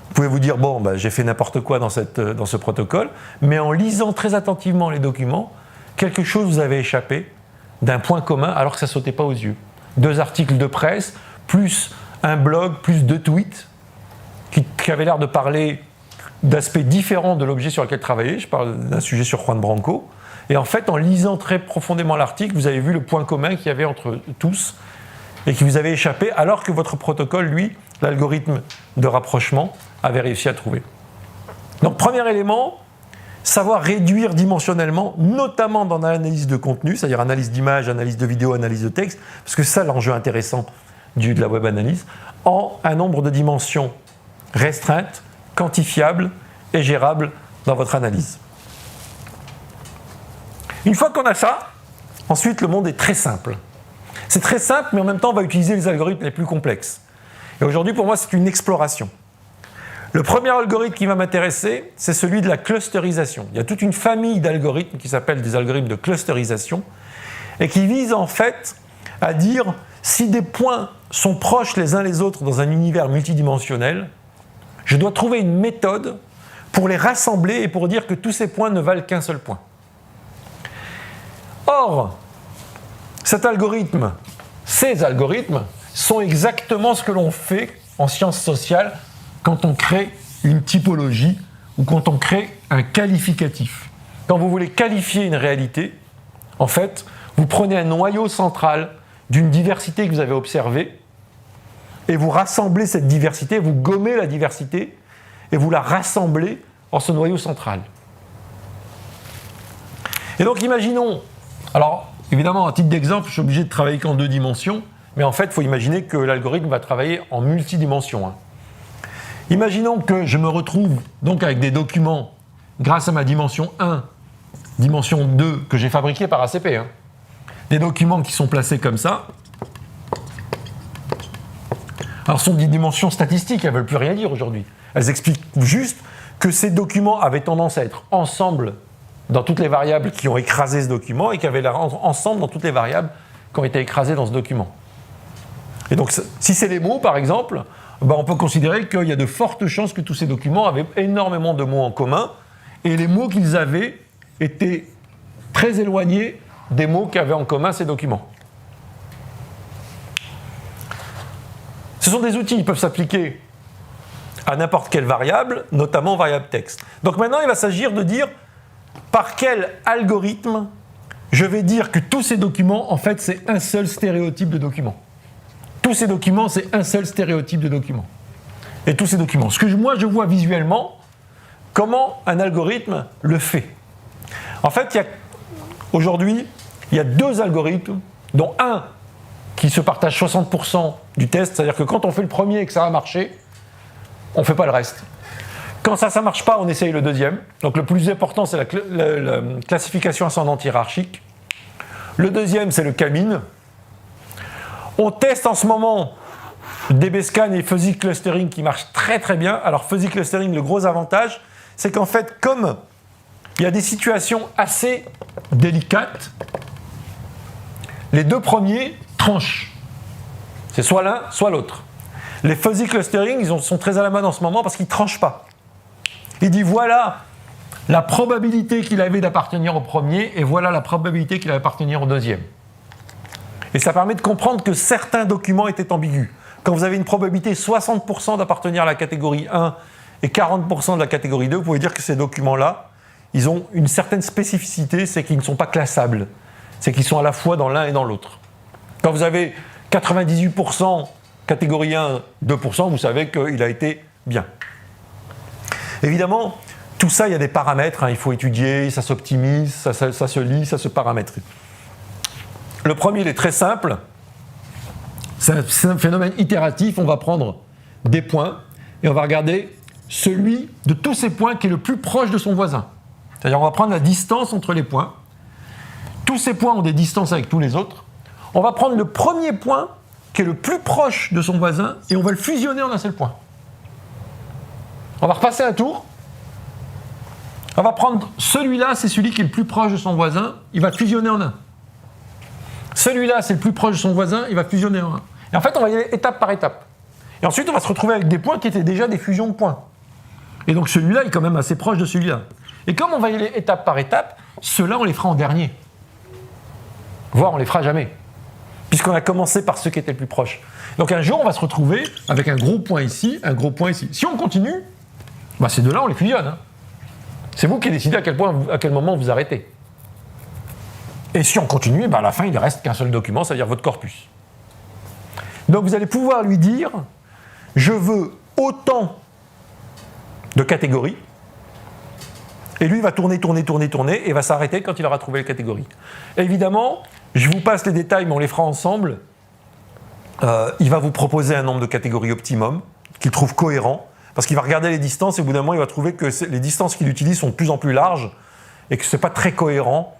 A: vous pouvez vous dire, j'ai fait n'importe quoi dans ce protocole, mais en lisant très attentivement les documents, quelque chose vous avait échappé d'un point commun alors que ça ne sautait pas aux yeux. 2 articles de presse, plus un blog, plus 2 tweets qui avaient l'air de parler d'aspects différents de l'objet sur lequel travailler. Je parle d'un sujet sur Juan Branco. Et en fait, en lisant très profondément l'article, vous avez vu le point commun qu'il y avait entre tous et qui vous avait échappé, alors que votre protocole, lui, l'algorithme de rapprochement, avait réussi à trouver. Donc, premier élément, savoir réduire dimensionnellement, notamment dans l'analyse de contenu, c'est-à-dire analyse d'image, analyse de vidéo, analyse de texte, parce que c'est ça l'enjeu intéressant de la web analyse, en un nombre de dimensions restreintes, quantifiables et gérables dans votre analyse. Une fois qu'on a ça, ensuite le monde est très simple. C'est très simple, mais en même temps, on va utiliser les algorithmes les plus complexes. Et aujourd'hui, pour moi, c'est une exploration. Le premier algorithme qui va m'intéresser, c'est celui de la clusterisation. Il y a toute une famille d'algorithmes qui s'appellent des algorithmes de clusterisation et qui visent en fait à dire si des points sont proches les uns les autres dans un univers multidimensionnel, je dois trouver une méthode pour les rassembler et pour dire que tous ces points ne valent qu'un seul point. Or, ces algorithmes sont exactement ce que l'on fait en sciences sociales quand on crée une typologie ou quand on crée un qualificatif. Quand vous voulez qualifier une réalité, en fait, vous prenez un noyau central d'une diversité que vous avez observée et vous rassemblez cette diversité, vous gommez la diversité et vous la rassemblez en ce noyau central. Et donc imaginons, alors évidemment à titre d'exemple, je suis obligé de travailler qu'en 2 dimensions, mais en fait il faut imaginer que l'algorithme va travailler en multidimensions. Imaginons que je me retrouve donc avec des documents grâce à ma dimension 1, dimension 2 que j'ai fabriquée par ACP. Des documents qui sont placés comme ça. Alors ce sont des dimensions statistiques, elles ne veulent plus rien dire aujourd'hui. Elles expliquent juste que ces documents avaient tendance à être ensemble dans toutes les variables qui ont écrasé ce document et qui avaient l'air ensemble dans toutes les variables qui ont été écrasées dans ce document. Et donc si c'est les mots par exemple, on peut considérer qu'il y a de fortes chances que tous ces documents avaient énormément de mots en commun et les mots qu'ils avaient étaient très éloignés des mots qu'avaient en commun ces documents. Ce sont des outils qui peuvent s'appliquer à n'importe quelle variable, notamment variable texte. Donc maintenant, il va s'agir de dire par quel algorithme je vais dire que tous ces documents, en fait, c'est un seul stéréotype de document. Tous ces documents, c'est un seul stéréotype de document. Et tous ces documents. Ce que moi, je vois visuellement, comment un algorithme le fait. En fait, aujourd'hui, il y a 2 algorithmes, dont un qui se partage 60% du test, c'est-à-dire que quand on fait le premier et que ça va marcher, on ne fait pas le reste. Quand ça ne marche pas, on essaye le deuxième. Donc le plus important, c'est la classification ascendante hiérarchique. Le deuxième, c'est le K-mean. On teste en ce moment DBScan et Fuzzy Clustering qui marchent très très bien. Alors Fuzzy Clustering, le gros avantage, c'est qu'en fait, comme il y a des situations assez délicates, les 2 premiers tranchent. C'est soit l'un, soit l'autre. Les Fuzzy Clustering, ils sont très à la mode en ce moment parce qu'ils ne tranchent pas. Il dit voilà la probabilité qu'il avait d'appartenir au premier et voilà la probabilité qu'il allait appartenir au deuxième. Et ça permet de comprendre que certains documents étaient ambigus. Quand vous avez une probabilité 60% d'appartenir à la catégorie 1 et 40% de la catégorie 2, vous pouvez dire que ces documents-là, ils ont une certaine spécificité, c'est qu'ils ne sont pas classables. C'est qu'ils sont à la fois dans l'un et dans l'autre. Quand vous avez 98% catégorie 1, 2%, vous savez qu'il a été bien. Évidemment, tout ça, il y a des paramètres, il faut étudier, ça s'optimise, ça se lit, ça se paramètre. Le premier, il est très simple. C'est un phénomène itératif. On va prendre des points et on va regarder celui de tous ces points qui est le plus proche de son voisin. C'est-à-dire on va prendre la distance entre les points. Tous ces points ont des distances avec tous les autres. On va prendre le premier point qui est le plus proche de son voisin et on va le fusionner en un seul point. On va repasser un tour. On va prendre celui-là, c'est celui qui est le plus proche de son voisin, il va fusionner en un. Celui-là, c'est le plus proche de son voisin, il va fusionner en un. Et en fait, on va y aller étape par étape. Et ensuite, on va se retrouver avec des points qui étaient déjà des fusions de points. Et donc celui-là est quand même assez proche de celui-là. Et comme on va y aller étape par étape, ceux-là, on les fera en dernier. Voire on les fera jamais. Puisqu'on a commencé par ceux qui étaient le plus proches. Donc un jour, on va se retrouver avec un gros point ici, un gros point ici. Si on continue, ces deux-là, on les fusionne. C'est vous qui décidez à quel moment vous arrêtez. Et si on continue, à la fin, il ne reste qu'un seul document, c'est-à-dire votre corpus. Donc vous allez pouvoir lui dire, je veux autant de catégories, et lui va tourner, et va s'arrêter quand il aura trouvé les catégories. Et évidemment, je vous passe les détails, mais on les fera ensemble. Il va vous proposer un nombre de catégories optimum, qu'il trouve cohérent, parce qu'il va regarder les distances, et au bout d'un moment, il va trouver que les distances qu'il utilise sont de plus en plus larges, et que ce n'est pas très cohérent.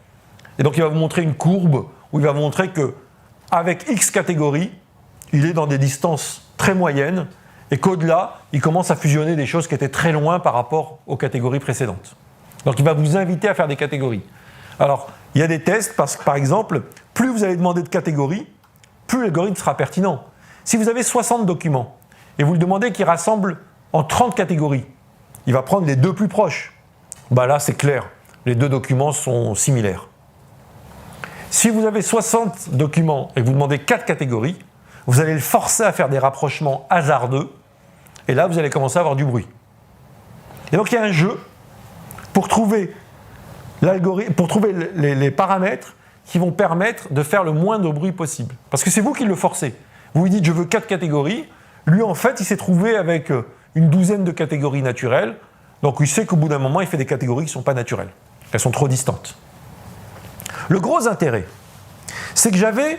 A: Et donc il va vous montrer une courbe, où il va vous montrer qu'avec X catégories, il est dans des distances très moyennes, et qu'au-delà, il commence à fusionner des choses qui étaient très loin par rapport aux catégories précédentes. Donc il va vous inviter à faire des catégories. Alors, il y a des tests, parce que par exemple, plus vous allez demander de catégories, plus l'algorithme sera pertinent. Si vous avez 60 documents, et vous le demandez qu'il rassemble en 30 catégories, il va prendre les deux plus proches. Là, c'est clair, les deux documents sont similaires. Si vous avez 60 documents et que vous demandez 4 catégories, vous allez le forcer à faire des rapprochements hasardeux, et là, vous allez commencer à avoir du bruit. Et donc, il y a un jeu pour trouver les paramètres qui vont permettre de faire le moins de bruit possible. Parce que c'est vous qui le forcez. Vous lui dites, je veux 4 catégories. Lui, en fait, il s'est trouvé avec une douzaine de catégories naturelles. Donc, il sait qu'au bout d'un moment, il fait des catégories qui ne sont pas naturelles. Elles sont trop distantes. Le gros intérêt, c'est que j'avais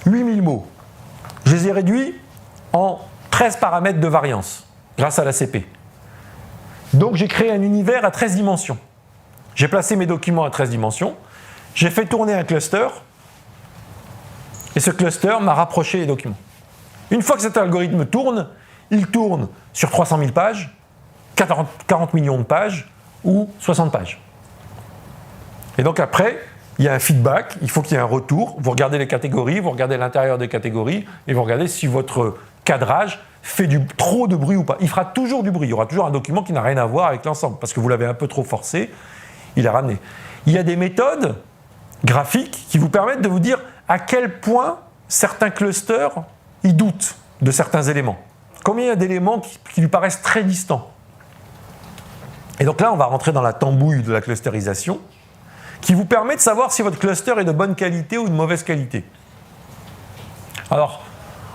A: 8000 mots. Je les ai réduits en 13 paramètres de variance, grâce à l'ACP. Donc, j'ai créé un univers à 13 dimensions. J'ai placé mes documents à 13 dimensions. J'ai fait tourner un cluster. Et ce cluster m'a rapproché les documents. Une fois que cet algorithme tourne, il tourne sur 300 000 pages, 40 millions de pages ou 60 pages. Et donc après, il y a un feedback, il faut qu'il y ait un retour. Vous regardez les catégories, vous regardez l'intérieur des catégories et vous regardez si votre cadrage fait trop de bruit ou pas. Il fera toujours du bruit, il y aura toujours un document qui n'a rien à voir avec l'ensemble parce que vous l'avez un peu trop forcé, il a ramené. Il y a des méthodes graphiques qui vous permettent de vous dire à quel point certains clusters ils doutent de certains éléments. Combien il y a d'éléments qui lui paraissent très distants. Et donc là, on va rentrer dans la tambouille de la clusterisation qui vous permet de savoir si votre cluster est de bonne qualité ou de mauvaise qualité. Alors,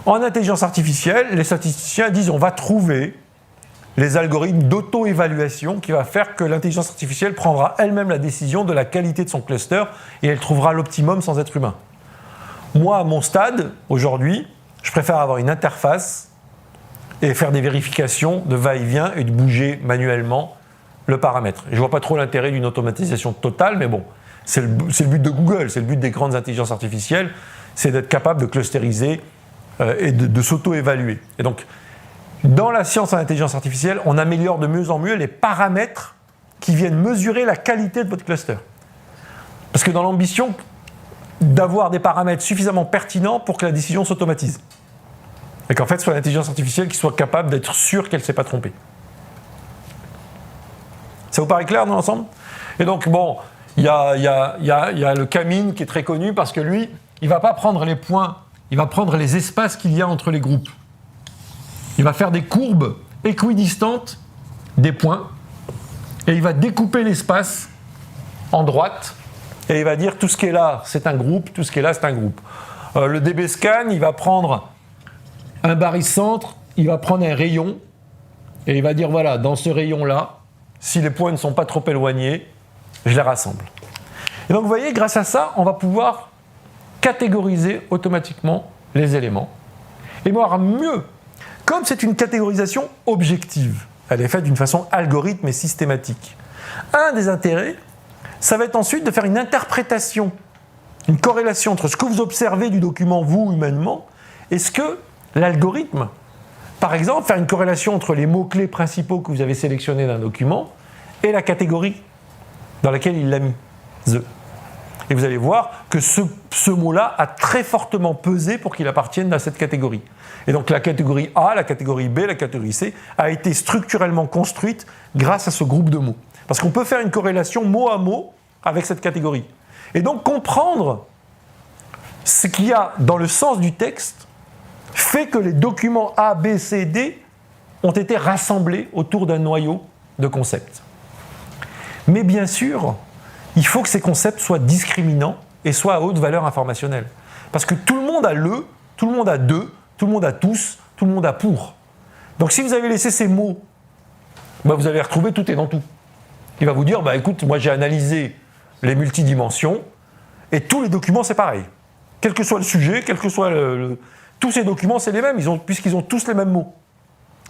A: en intelligence artificielle, les statisticiens disent on va trouver les algorithmes d'auto-évaluation qui va faire que l'intelligence artificielle prendra elle-même la décision de la qualité de son cluster et elle trouvera l'optimum sans être humain. Moi, à mon stade, aujourd'hui, je préfère avoir une interface et faire des vérifications de va-et-vient et de bouger manuellement le paramètre. Je ne vois pas trop l'intérêt d'une automatisation totale, mais bon, c'est le but de Google, c'est le but des grandes intelligences artificielles, c'est d'être capable de clusteriser et de s'auto-évaluer. Et donc, dans la science en intelligence artificielle, on améliore de mieux en mieux les paramètres qui viennent mesurer la qualité de votre cluster. Parce que dans l'ambition d'avoir des paramètres suffisamment pertinents pour que la décision s'automatise. Et qu'en fait, ce soit l'intelligence artificielle qui soit capable d'être sûre qu'elle ne s'est pas trompée. Ça vous paraît clair dans l'ensemble? Et donc, bon, il y a le K-mean qui est très connu parce que lui, il ne va pas prendre les points, il va prendre les espaces qu'il y a entre les groupes. Il va faire des courbes équidistantes des points et il va découper l'espace en droite et il va dire tout ce qui est là, c'est un groupe, tout ce qui est là, c'est un groupe. Le DBScan, il va prendre un barycentre, il va prendre un rayon et il va dire voilà, dans ce rayon-là, si les points ne sont pas trop éloignés, je les rassemble. Et donc vous voyez, grâce à ça, on va pouvoir catégoriser automatiquement les éléments. Et voir mieux, comme c'est une catégorisation objective, elle est faite d'une façon algorithme et systématique. Un des intérêts, ça va être ensuite de faire une interprétation, une corrélation entre ce que vous observez du document, vous, humainement, et ce que l'algorithme, par exemple, faire une corrélation entre les mots-clés principaux que vous avez sélectionnés d'un document et la catégorie dans laquelle il l'a mis, the. Et vous allez voir que ce mot-là a très fortement pesé pour qu'il appartienne à cette catégorie. Et donc la catégorie A, la catégorie B, la catégorie C a été structurellement construite grâce à ce groupe de mots. Parce qu'on peut faire une corrélation mot à mot avec cette catégorie. Et donc comprendre ce qu'il y a dans le sens du texte fait que les documents A, B, C, D ont été rassemblés autour d'un noyau de concepts. Mais bien sûr, il faut que ces concepts soient discriminants et soient à haute valeur informationnelle. Parce que tout le monde a le, tout le monde a de, tout le monde a tous, tout le monde a pour. Donc si vous avez laissé ces mots, vous allez retrouver tout est dans tout. Il va vous dire, écoute, moi j'ai analysé les multidimensions et tous les documents c'est pareil. Quel que soit le sujet, quel que soit tous ces documents c'est les mêmes, puisqu'ils ont tous les mêmes mots.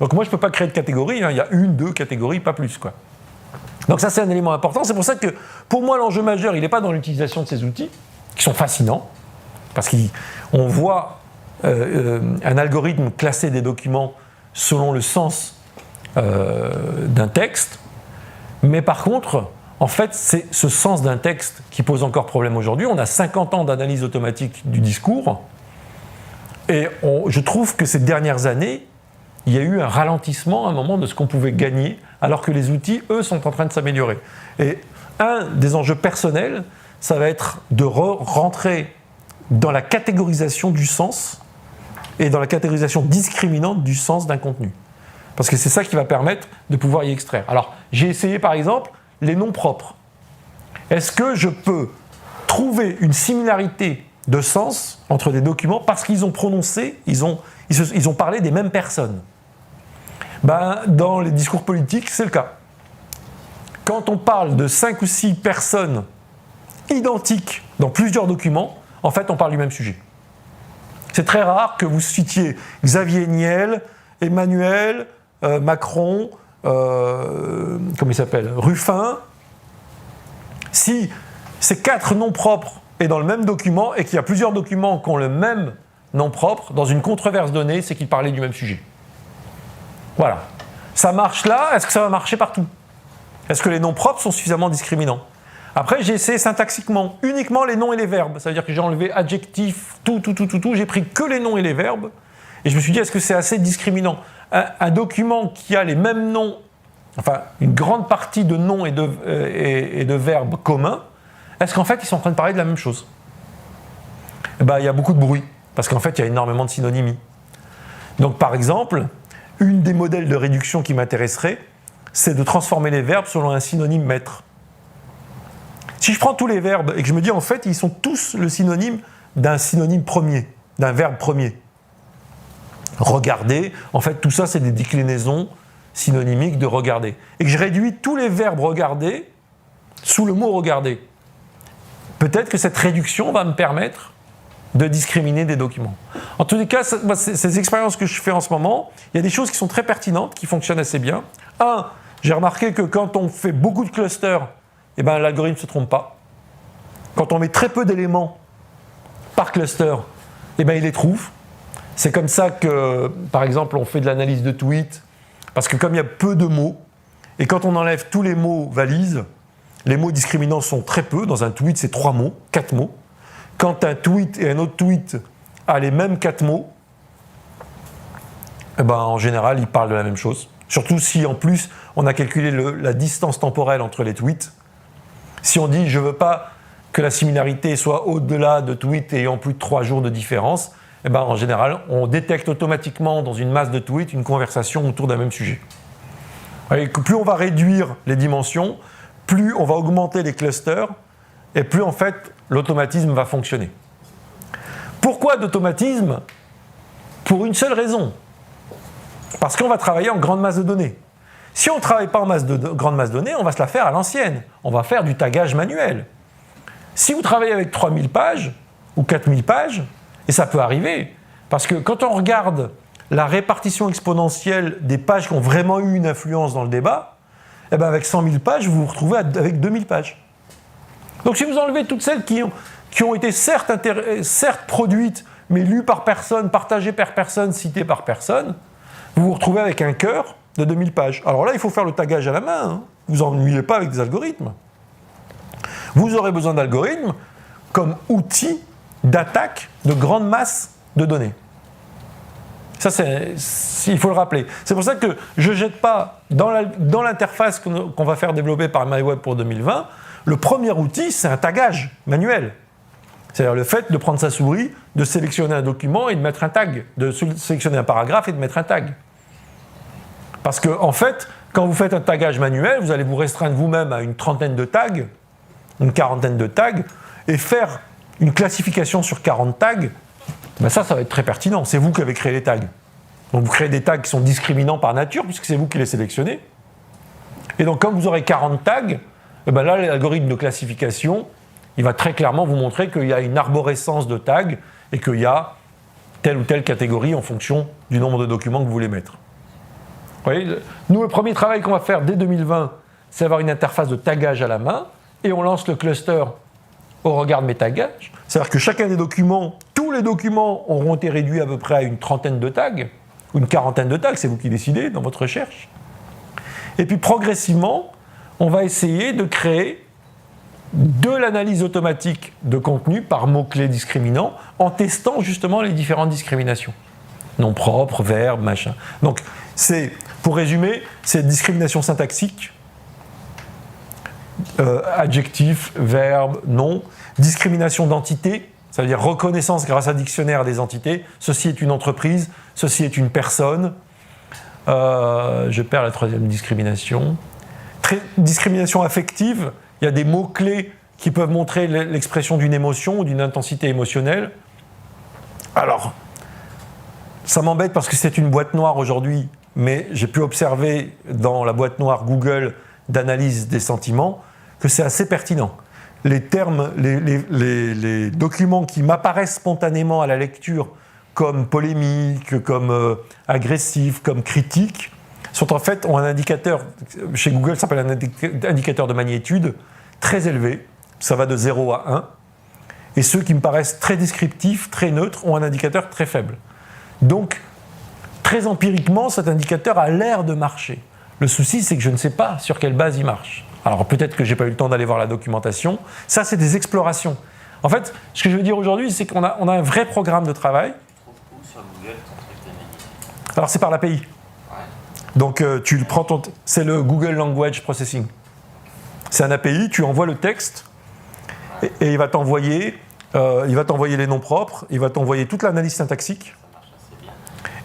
A: Donc moi je ne peux pas créer de catégorie, il y a une, deux catégories, pas plus, quoi. Donc ça c'est un élément important, c'est pour ça que pour moi l'enjeu majeur il n'est pas dans l'utilisation de ces outils, qui sont fascinants, parce qu'on voit un algorithme classer des documents selon le sens d'un texte, mais par contre, en fait c'est ce sens d'un texte qui pose encore problème aujourd'hui. On a 50 ans d'analyse automatique du discours, et je trouve que ces dernières années, il y a eu un ralentissement à un moment de ce qu'on pouvait gagner, alors que les outils, eux, sont en train de s'améliorer. Et un des enjeux personnels, ça va être de rentrer dans la catégorisation du sens est dans la catégorisation discriminante du sens d'un contenu. Parce que c'est ça qui va permettre de pouvoir y extraire. Alors, j'ai essayé par exemple les noms propres. Est-ce que je peux trouver une similarité de sens entre des documents parce qu'ils ont prononcé, ils ont parlé des mêmes personnes? Dans les discours politiques, c'est le cas. Quand on parle de 5 ou 6 personnes identiques dans plusieurs documents, en fait, on parle du même sujet. C'est très rare que vous citiez Xavier Niel, Emmanuel, Macron, comment il s'appelle, Ruffin. Si ces 4 noms propres est dans le même document et qu'il y a plusieurs documents qui ont le même nom propre, dans une controverse donnée, c'est qu'ils parlaient du même sujet. Voilà. Ça marche là, est-ce que ça va marcher partout? Est-ce que les noms propres sont suffisamment discriminants? Après, j'ai essayé syntaxiquement, uniquement les noms et les verbes. Ça veut dire que j'ai enlevé adjectif, tout, j'ai pris que les noms et les verbes. Et je me suis dit, est-ce que c'est assez discriminant? Un document qui a les mêmes noms, enfin, une grande partie de noms et de verbes communs, est-ce qu'en fait, ils sont en train de parler de la même chose? Il y a beaucoup de bruit, parce qu'en fait, il y a énormément de synonymies. Donc, par exemple, une des modèles de réduction qui m'intéresserait, c'est de transformer les verbes selon un synonyme maître. Si je prends tous les verbes et que je me dis, en fait, ils sont tous le synonyme d'un synonyme premier, d'un verbe premier. Regarder, en fait, tout ça, c'est des déclinaisons synonymiques de regarder. Et que je réduis tous les verbes regarder sous le mot regarder. Peut-être que cette réduction va me permettre de discriminer des documents. En tous les cas, ces expériences que je fais en ce moment, il y a des choses qui sont très pertinentes, qui fonctionnent assez bien. J'ai remarqué que quand on fait beaucoup de clusters, l'algorithme ne se trompe pas. Quand on met très peu d'éléments par cluster, il les trouve. C'est comme ça que, par exemple, on fait de l'analyse de tweets, parce que comme il y a peu de mots, et quand on enlève tous les mots valises, les mots discriminants sont très peu. Dans un tweet, c'est 3 mots, 4 mots. Quand un tweet et un autre tweet a les mêmes 4 mots, en général, ils parlent de la même chose. Surtout si, en plus, on a calculé la distance temporelle entre les tweets. Si on dit « je ne veux pas que la similarité soit au-delà de tweets ayant plus de 3 jours de différence », en général, on détecte automatiquement dans une masse de tweets une conversation autour d'un même sujet. Et plus on va réduire les dimensions, plus on va augmenter les clusters, et plus en fait l'automatisme va fonctionner. Pourquoi d'automatisme? Pour une seule raison. Parce qu'on va travailler en grande masse de données. Si on ne travaille pas en grande masse de données, on va se la faire à l'ancienne. On va faire du tagage manuel. Si vous travaillez avec 3000 pages ou 4000 pages, et ça peut arriver, parce que quand on regarde la répartition exponentielle des pages qui ont vraiment eu une influence dans le débat, avec 100 000 pages, vous vous retrouvez avec 2000 pages. Donc si vous enlevez toutes celles qui ont été certes produites, mais lues par personne, partagées par personne, citées par personne, vous vous retrouvez avec un cœur de 2000 pages. Alors là, il faut faire le tagage à la main. Vous vous ennuyez pas avec des algorithmes. Vous aurez besoin d'algorithmes comme outils d'attaque de grandes masses de données. Ça, il faut le rappeler. C'est pour ça que je ne jette pas dans l'interface qu'on va faire développer par MyWeb pour 2020, le premier outil, c'est un tagage manuel. C'est-à-dire le fait de prendre sa souris, de sélectionner un document et de mettre un tag, de sélectionner un paragraphe et de mettre un tag. Parce que, en fait, quand vous faites un tagage manuel, vous allez vous restreindre vous-même à une trentaine de tags, une quarantaine de tags, et faire une classification sur 40 tags, ça va être très pertinent. C'est vous qui avez créé les tags. Donc vous créez des tags qui sont discriminants par nature, puisque c'est vous qui les sélectionnez. Et donc, quand vous aurez 40 tags, là, l'algorithme de classification, il va très clairement vous montrer qu'il y a une arborescence de tags et qu'il y a telle ou telle catégorie en fonction du nombre de documents que vous voulez mettre. Vous voyez, nous, le premier travail qu'on va faire dès 2020, c'est avoir une interface de tagage à la main, et on lance le cluster au regard de mes tagages. C'est-à-dire que chacun des documents, tous les documents auront été réduits à peu près à une trentaine de tags, ou une quarantaine de tags, c'est vous qui décidez dans votre recherche. Et puis progressivement, on va essayer de créer de l'analyse automatique de contenu par mots-clés discriminants en testant justement les différentes discriminations. Nom propre, verbe, machin. Donc, pour résumer, c'est discrimination syntaxique, adjectif, verbe, nom, discrimination d'entité, Ça veut dire reconnaissance grâce à dictionnaire des entités. Ceci est une entreprise, ceci est une personne. Je perds la troisième discrimination. Discrimination affective, il y a des mots-clés qui peuvent montrer l'expression d'une émotion ou d'une intensité émotionnelle. Alors, ça m'embête parce que c'est une boîte noire aujourd'hui, mais j'ai pu observer dans la boîte noire Google d'analyse des sentiments que c'est assez pertinent. Les termes, les documents qui m'apparaissent spontanément à la lecture comme polémique, comme agressif, comme critique, ont un indicateur, chez Google ça s'appelle un indicateur de magnitude très élevé, ça va de 0 à 1, et ceux qui me paraissent très descriptifs, très neutres, ont un indicateur très faible. Donc, très empiriquement, cet indicateur a l'air de marcher. Le souci, c'est que je ne sais pas sur quelle base il marche. Alors peut-être que je n'ai pas eu le temps d'aller voir la documentation. Ça, c'est des explorations. En fait, ce que je veux dire aujourd'hui, c'est qu'on a un vrai programme de travail.
B: Où sur Google ton truc de magnifique?
A: Alors c'est par l'API.
B: Ouais.
A: Donc tu le prends c'est le Google Language Processing. C'est un API, tu envoies le texte et il va t'envoyer les noms propres, il va t'envoyer toute l'analyse syntaxique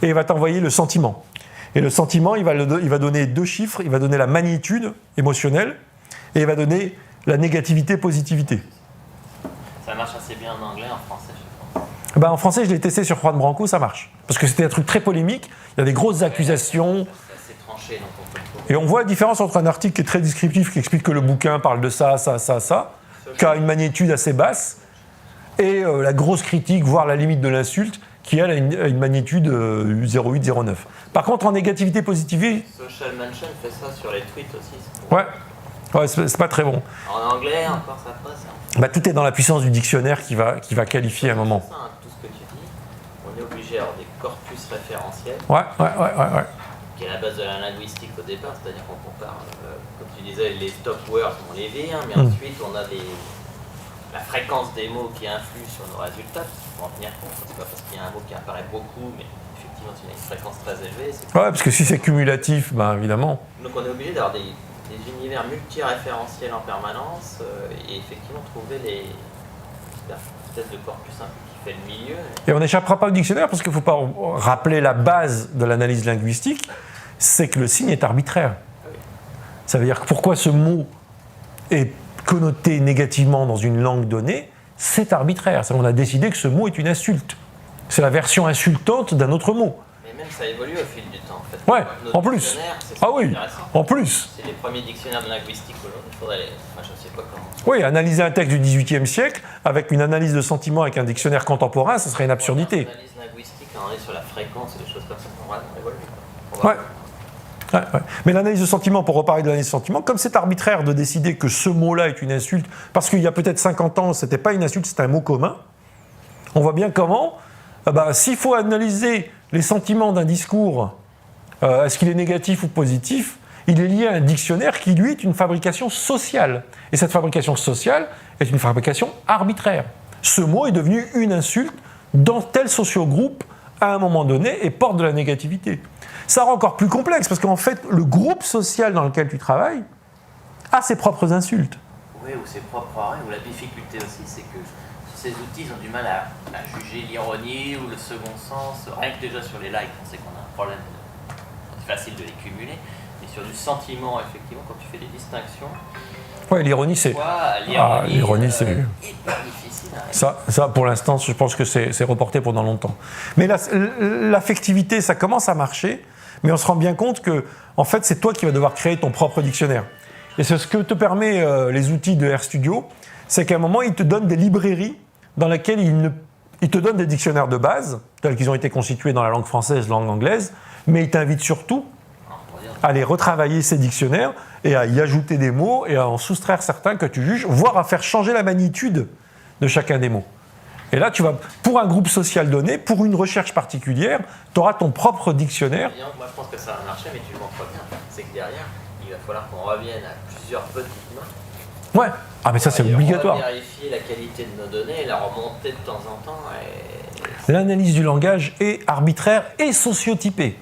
A: et il va t'envoyer le sentiment. Et le sentiment, il va donner 2 chiffres, il va donner la magnitude émotionnelle et il va donner la négativité-positivité.
B: Ça marche assez bien en anglais, en français, je pense.
A: Ben, en français, je l'ai testé sur Juan Branco, ça marche. Parce que c'était un truc très polémique, il y a des grosses accusations.
B: C'est assez tranché, donc on peut le trouver.
A: Et on voit la différence entre un article qui est très descriptif, qui explique que le bouquin parle de ça, qui a une magnitude assez basse, et la grosse critique, voire la limite de l'insulte, qui elle, a une magnitude 0,8, 0,9. Par contre, en négativité-positivité...
B: Social Mention fait ça sur les tweets aussi.
A: Ouais, c'est pas très bon.
B: En anglais, encore ça passe.
A: Bah, tout est dans la puissance du dictionnaire qui va qualifier à un moment.
B: C'est ça, hein, tout ce que tu dis. On est obligé d'avoir des corpus référentiels.
A: Ouais.
B: Qui est la base de la linguistique au départ, c'est-à-dire qu'on compare, comme tu disais, les stop words, on les vit, hein, mais ensuite on a la fréquence des mots qui influe sur nos résultats, il faut en tenir compte. C'est pas parce qu'il y a un mot qui apparaît beaucoup, mais effectivement tu as une fréquence très élevée.
A: Ouais, parce que si c'est cumulatif, ben évidemment.
B: Donc on est obligé d'avoir des univers multi-référentiels en permanence et effectivement trouver l'espèce de corpus un peu qui fait le milieu.
A: Et on n'échappera pas au dictionnaire parce qu'il ne faut pas rappeler la base de l'analyse linguistique, c'est que le signe est arbitraire.
B: Oui.
A: Ça veut dire que pourquoi ce mot est connoté négativement dans une langue donnée, c'est arbitraire. On a décidé que ce mot est une insulte. C'est la version insultante d'un autre mot.
B: Mais même ça évolue au fil du temps en fait.
A: Ouais, en plus. Ah oui, en plus.
B: C'est les premiers dictionnaires de linguistique aujourd'hui. Il faudrait je ne sais pas comment.
A: Oui, analyser un texte du XVIIIe siècle avec une analyse de sentiment avec un dictionnaire contemporain, ce serait une absurdité.
B: L'analyse linguistique, on est sur la fréquence et des choses comme ça, on évolue.
A: Ouais. Mais l'analyse de sentiment, pour reparler de l'analyse de sentiment, comme c'est arbitraire de décider que ce mot-là est une insulte, parce qu'il y a peut-être 50 ans, ce n'était pas une insulte, c'était un mot commun, on voit bien comment, s'il faut analyser les sentiments d'un discours, est-ce qu'il est négatif ou positif, il est lié à un dictionnaire qui, lui, est une fabrication sociale. Et cette fabrication sociale est une fabrication arbitraire. Ce mot est devenu une insulte dans tel sociogroupe à un moment donné et porte de la négativité. Ça rend encore plus complexe parce qu'en fait, le groupe social dans lequel tu travailles a ses propres insultes.
B: Oui, ou ses propres règles. La difficulté aussi, c'est que ces outils ont du mal à juger l'ironie ou le second sens. Rien que déjà sur les likes, on sait qu'on a un problème. C'est facile de les cumuler. Mais sur du sentiment, effectivement, quand tu fais des distinctions.
A: Oui, l'ironie, c'est. L'ironie, c'est
B: hyper difficile.
A: Ça, pour l'instant, je pense que c'est reporté pendant longtemps. Mais l'affectivité, ça commence à marcher, mais on se rend bien compte que, en fait, c'est toi qui vas devoir créer ton propre dictionnaire. Et c'est ce que te permet les outils de RStudio, c'est qu'à un moment, ils te donnent des librairies dans lesquelles ils te donnent des dictionnaires de base, tels qu'ils ont été constitués dans la langue française, langue anglaise, mais ils t'invitent surtout à aller retravailler ces dictionnaires et à y ajouter des mots et à en soustraire certains que tu juges, voire à faire changer la magnitude de chacun des mots. Et là, tu vas, pour un groupe social donné, pour une recherche particulière, tu auras ton propre dictionnaire.
B: Moi, je pense que ça va marcher, mais tu le montres bien. C'est que derrière, il va falloir qu'on revienne à plusieurs petites mains.
A: Ouais. Ah, mais ça, c'est obligatoire.
B: On va vérifier la qualité de nos données et la remonter de temps en temps.
A: L'analyse du langage est arbitraire et sociotypée.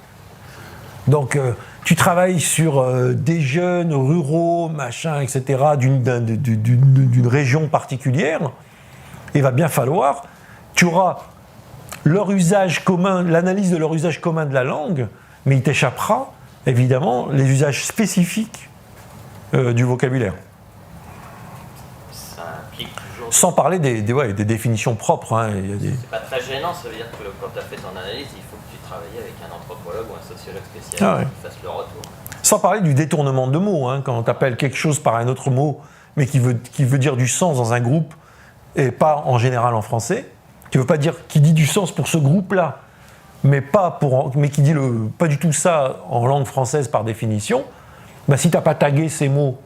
A: Donc, tu travailles sur des jeunes ruraux, machin, etc., d'une région particulière. Il va bien falloir tu auras leur usage commun, l'analyse de leur usage commun de la langue, mais il t'échappera, évidemment, les usages spécifiques du vocabulaire.
B: Ça implique toujours...
A: Sans parler des définitions propres. Hein,
B: C'est pas très gênant, ça veut dire que quand tu as fait ton analyse, il faut que tu travailles avec un anthropologue ou un sociologue spécialiste qui fasse le retour.
A: Sans parler du détournement de mots, hein, quand tu appelles quelque chose par un autre mot, mais qui veut dire du sens dans un groupe, et pas en général en français, qui dit du sens pour ce groupe-là, mais qui dit pas du tout ça en langue française par définition, bah, si tu n'as pas tagué ces mots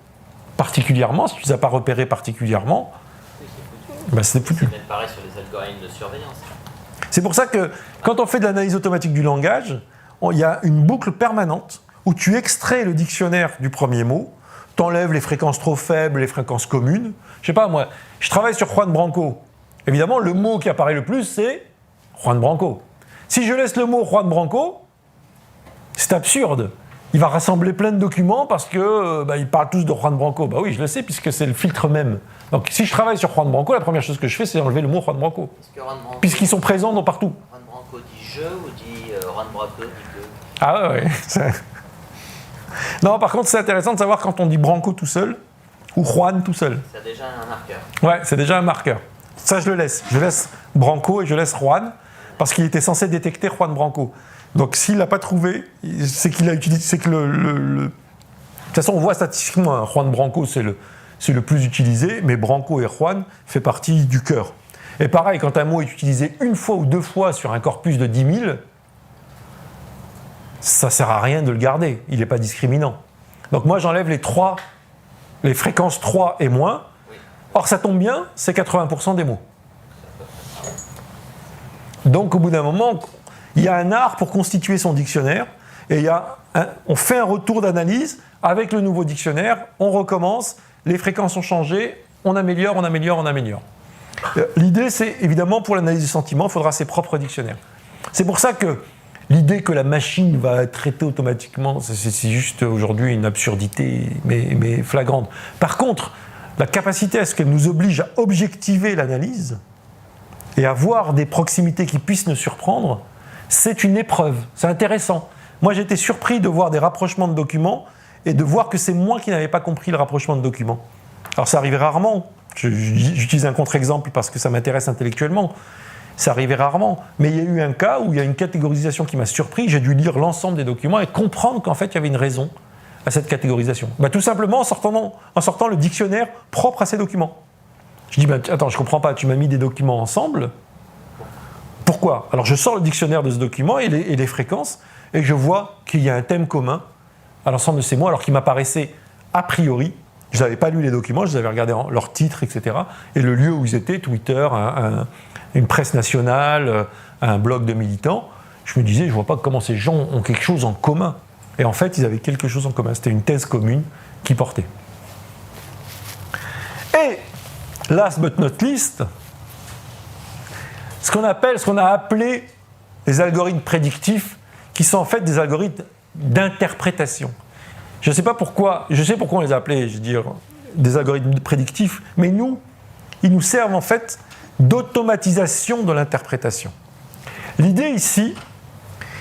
A: particulièrement, si tu ne les as pas repérés particulièrement, bah, c'est foutu.
B: C'est même pareil sur les algorithmes de surveillance.
A: C'est pour ça que quand on fait de l'analyse automatique du langage, il y a une boucle permanente où tu extrais le dictionnaire du premier mot, t'enlèves les fréquences trop faibles, les fréquences communes. Je sais pas, moi, je travaille sur Juan Branco. Évidemment, le mot qui apparaît le plus, c'est Juan Branco. Si je laisse le mot Juan Branco, c'est absurde. Il va rassembler plein de documents parce que ils parlent tous de Juan Branco. Bah oui, je le sais, puisque c'est le filtre même. Donc si je travaille sur Juan Branco, la première chose que je fais, c'est enlever le mot Juan Branco. Puisqu'ils sont présents dans partout.
B: Juan Branco dit je ou dit Juan Branco dit que...
A: Ah ouais. Non, par contre, c'est intéressant de savoir quand on dit Branco tout seul ou Juan tout seul.
B: C'est déjà un marqueur.
A: Ouais, c'est déjà un marqueur. Ça, je le laisse. Je laisse Branco et je laisse Juan parce qu'il était censé détecter Juan Branco. Donc, s'il l'a pas trouvé, c'est qu'il a utilisé. C'est que de toute façon, on voit statistiquement, hein, Juan Branco, c'est le plus utilisé, mais Branco et Juan fait partie du cœur. Et pareil, quand un mot est utilisé une fois ou deux fois sur un corpus de 10 000, ça ne sert à rien de le garder, il n'est pas discriminant. Donc moi j'enlève les fréquences 3 et moins, or ça tombe bien, c'est 80% des mots. Donc au bout d'un moment, il y a un art pour constituer son dictionnaire, et on fait un retour d'analyse avec le nouveau dictionnaire, on recommence, les fréquences ont changé, on améliore. L'idée c'est évidemment pour l'analyse du sentiment, il faudra ses propres dictionnaires. C'est pour ça que l'idée que la machine va traiter automatiquement, c'est juste aujourd'hui une absurdité, mais flagrante. Par contre, la capacité à ce qu'elle nous oblige à objectiver l'analyse et à voir des proximités qui puissent nous surprendre, c'est une épreuve, c'est intéressant. Moi, j'étais surpris de voir des rapprochements de documents et de voir que c'est moi qui n'avais pas compris le rapprochement de documents. Alors, ça arrivait rarement. J'utilise un contre-exemple parce que ça m'intéresse intellectuellement. Ça arrivait rarement, mais il y a eu un cas où il y a une catégorisation qui m'a surpris, j'ai dû lire l'ensemble des documents et comprendre qu'en fait il y avait une raison à cette catégorisation. Tout simplement en sortant le dictionnaire propre à ces documents. Je dis, attends, je comprends pas, tu m'as mis des documents ensemble, pourquoi ? Alors je sors le dictionnaire de ce document et les fréquences, et je vois qu'il y a un thème commun à l'ensemble de ces mots, alors qu'ils m'apparaissaient a priori, je n'avais pas lu les documents, je les avais regardés leur titre, etc., et le lieu où ils étaient, Twitter, une presse nationale, un blog de militants, je me disais, je ne vois pas comment ces gens ont quelque chose en commun. Et en fait, ils avaient quelque chose en commun. C'était une thèse commune qui portait. Et, last but not least, ce qu'on a appelé les algorithmes prédictifs, qui sont en fait des algorithmes d'interprétation. Je sais pourquoi on les a appelés, des algorithmes prédictifs, mais ils nous servent en fait d'automatisation de l'interprétation. L'idée ici,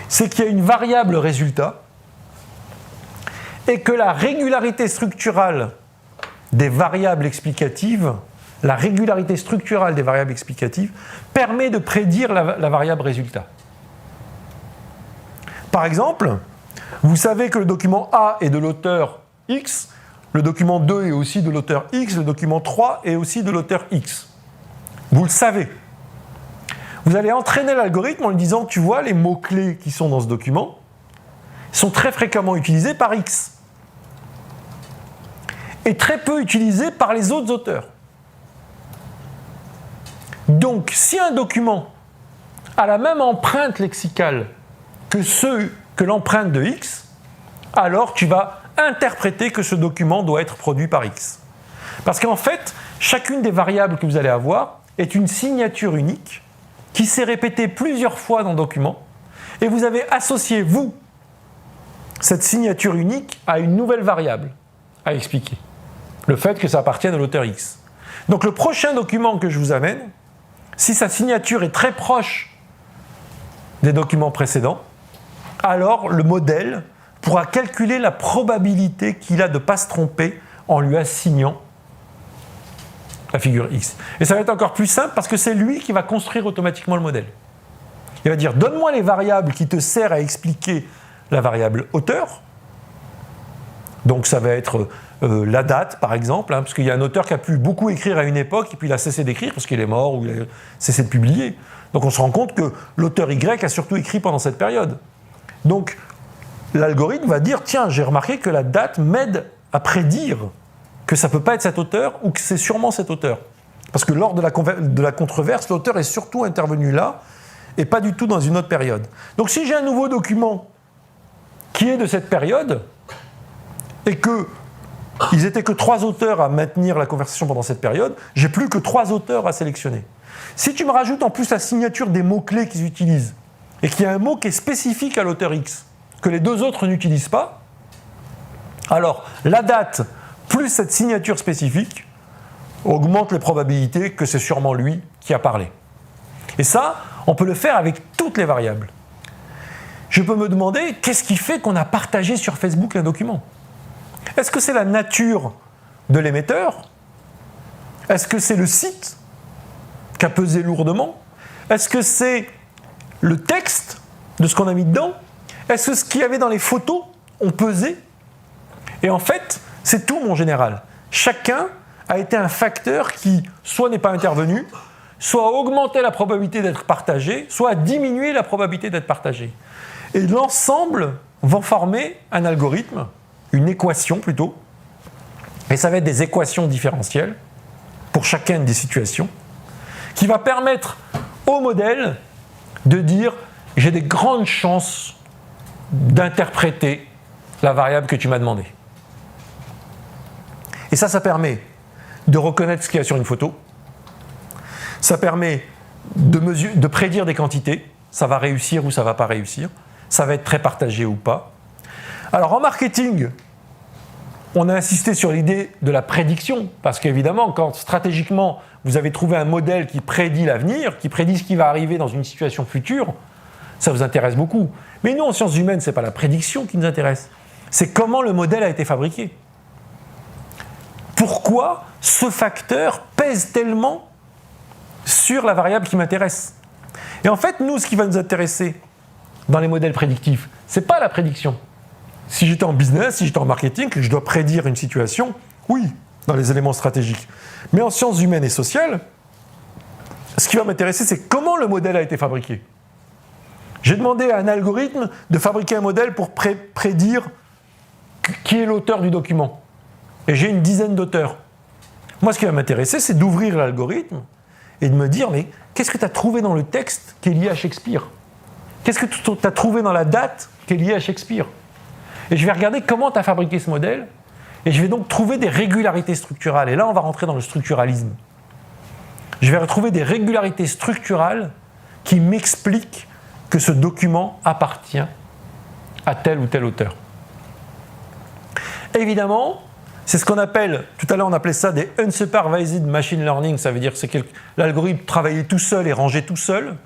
A: c'est qu'il y a une variable résultat et que la régularité structurale des variables explicatives, permet de prédire la variable résultat. Par exemple, vous savez que le document A est de l'auteur X, le document 2 est aussi de l'auteur X, le document 3 est aussi de l'auteur X. Vous le savez. Vous allez entraîner l'algorithme en lui disant, tu vois, les mots-clés qui sont dans ce document sont très fréquemment utilisés par X et très peu utilisés par les autres auteurs. Donc, si un document a la même empreinte lexicale que l'empreinte de X, alors tu vas interpréter que ce document doit être produit par X. Parce qu'en fait, chacune des variables que vous allez avoir est une signature unique qui s'est répétée plusieurs fois dans le document, et vous avez associé, vous, cette signature unique à une nouvelle variable à expliquer. Le fait que ça appartienne à l'auteur X. Donc le prochain document que je vous amène, si sa signature est très proche des documents précédents, alors le modèle pourra calculer la probabilité qu'il a de ne pas se tromper en lui assignant la figure X. Et ça va être encore plus simple parce que c'est lui qui va construire automatiquement le modèle. Il va dire, donne-moi les variables qui te servent à expliquer la variable auteur. Donc ça va être la date, par exemple, hein, parce qu'il y a un auteur qui a pu beaucoup écrire à une époque et puis il a cessé d'écrire parce qu'il est mort ou il a cessé de publier. Donc on se rend compte que l'auteur Y a surtout écrit pendant cette période. Donc l'algorithme va dire, tiens, j'ai remarqué que la date m'aide à prédire que ça ne peut pas être cet auteur ou que c'est sûrement cet auteur. Parce que lors de la controverse, l'auteur est surtout intervenu là et pas du tout dans une autre période. Donc si j'ai un nouveau document qui est de cette période et qu'ils n'étaient que 3 auteurs à maintenir la conversation pendant cette période, j'ai plus que 3 auteurs à sélectionner. Si tu me rajoutes en plus la signature des mots-clés qu'ils utilisent et qu'il y a un mot qui est spécifique à l'auteur X, que les 2 autres n'utilisent pas, alors la date plus cette signature spécifique augmente les probabilités que c'est sûrement lui qui a parlé. Et ça, on peut le faire avec toutes les variables. Je peux me demander, qu'est-ce qui fait qu'on a partagé sur Facebook un document ? Est-ce que c'est la nature de l'émetteur ? Est-ce que c'est le site qui a pesé lourdement ? Est-ce que c'est le texte de ce qu'on a mis dedans ? Est-ce que ce qu'il y avait dans les photos ont pesé ? Et en fait, c'est tout mon général. Chacun a été un facteur qui soit n'est pas intervenu, soit a augmenté la probabilité d'être partagé, soit a diminué la probabilité d'être partagé. Et l'ensemble vont former un algorithme, une équation plutôt, et ça va être des équations différentielles pour chacune des situations, qui va permettre au modèle de dire « j'ai des grandes chances d'interpréter la variable que tu m'as demandé ». Et ça permet de reconnaître ce qu'il y a sur une photo, ça permet de prédire des quantités, ça va réussir ou ça ne va pas réussir, ça va être très partagé ou pas. Alors en marketing, on a insisté sur l'idée de la prédiction, parce qu'évidemment, quand stratégiquement, vous avez trouvé un modèle qui prédit l'avenir, qui prédit ce qui va arriver dans une situation future, ça vous intéresse beaucoup. Mais nous, en sciences humaines, ce n'est pas la prédiction qui nous intéresse, c'est comment le modèle a été fabriqué. Pourquoi ce facteur pèse tellement sur la variable qui m'intéresse ? Et en fait, nous, ce qui va nous intéresser dans les modèles prédictifs, ce n'est pas la prédiction. Si j'étais en business, si j'étais en marketing, que je dois prédire une situation, oui, dans les éléments stratégiques. Mais en sciences humaines et sociales, ce qui va m'intéresser, c'est comment le modèle a été fabriqué. J'ai demandé à un algorithme de fabriquer un modèle pour prédire qui est l'auteur du document. Et j'ai une dizaine d'auteurs. Moi, ce qui va m'intéresser, c'est d'ouvrir l'algorithme et de me dire, mais qu'est-ce que tu as trouvé dans le texte qui est lié à Shakespeare ? Qu'est-ce que tu as trouvé dans la date qui est liée à Shakespeare ? Et je vais regarder comment tu as fabriqué ce modèle, et je vais donc trouver des régularités structurales. Et là, on va rentrer dans le structuralisme. Je vais retrouver des régularités structurales qui m'expliquent que ce document appartient à tel ou tel auteur. Évidemment, c'est ce qu'on appelle, tout à l'heure on appelait ça des unsupervised machine learning, ça veut dire que l'algorithme travaillait tout seul et rangeait tout seul.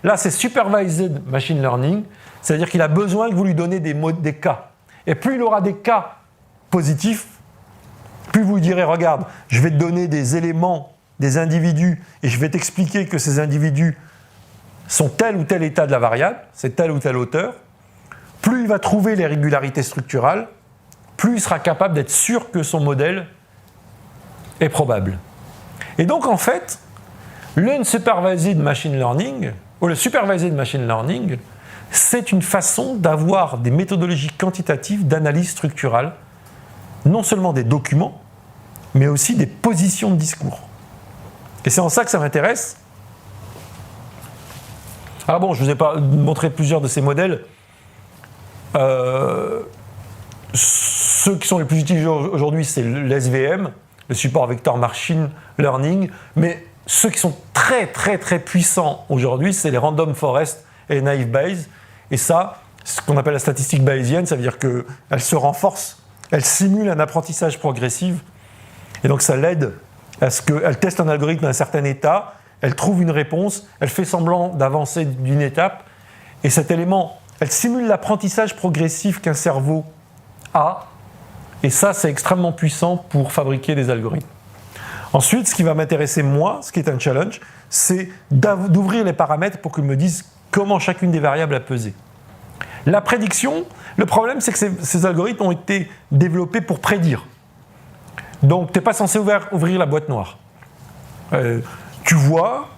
A: Là, c'est supervised machine learning, c'est-à-dire qu'il a besoin que vous lui donnez des cas. Et plus il aura des cas positifs, plus vous lui direz, regarde, je vais te donner des éléments, des individus, et je vais t'expliquer que ces individus sont tel ou tel état de la variable, c'est tel ou tel auteur, plus il va trouver les régularités structurales, plus il sera capable d'être sûr que son modèle est probable. Et donc en fait, l'unsupervised machine learning, ou le supervised machine learning, c'est une façon d'avoir des méthodologies quantitatives d'analyse structurale, non seulement des documents, mais aussi des positions de discours. Et c'est en ça que ça m'intéresse. Alors bon, je vous ai pas montré plusieurs de ces modèles. Ceux qui sont les plus utilisés aujourd'hui, c'est l'SVM, le support vector machine learning, mais ceux qui sont très très très puissants aujourd'hui, c'est les random forest et les naive Bayes. Et ça, ce qu'on appelle la statistique bayésienne, ça veut dire qu'elle se renforce, elle simule un apprentissage progressif, et donc ça l'aide à ce qu'elle teste un algorithme à un certain état, elle trouve une réponse, elle fait semblant d'avancer d'une étape, et cet élément, elle simule l'apprentissage progressif qu'un cerveau a, et ça, c'est extrêmement puissant pour fabriquer des algorithmes. Ensuite, ce qui va m'intéresser, moi, ce qui est un challenge, c'est d'ouvrir les paramètres pour qu'ils me disent comment chacune des variables a pesé. La prédiction, le problème, c'est que ces algorithmes ont été développés pour prédire. Donc, tu n'es pas censé ouvrir la boîte noire. Tu vois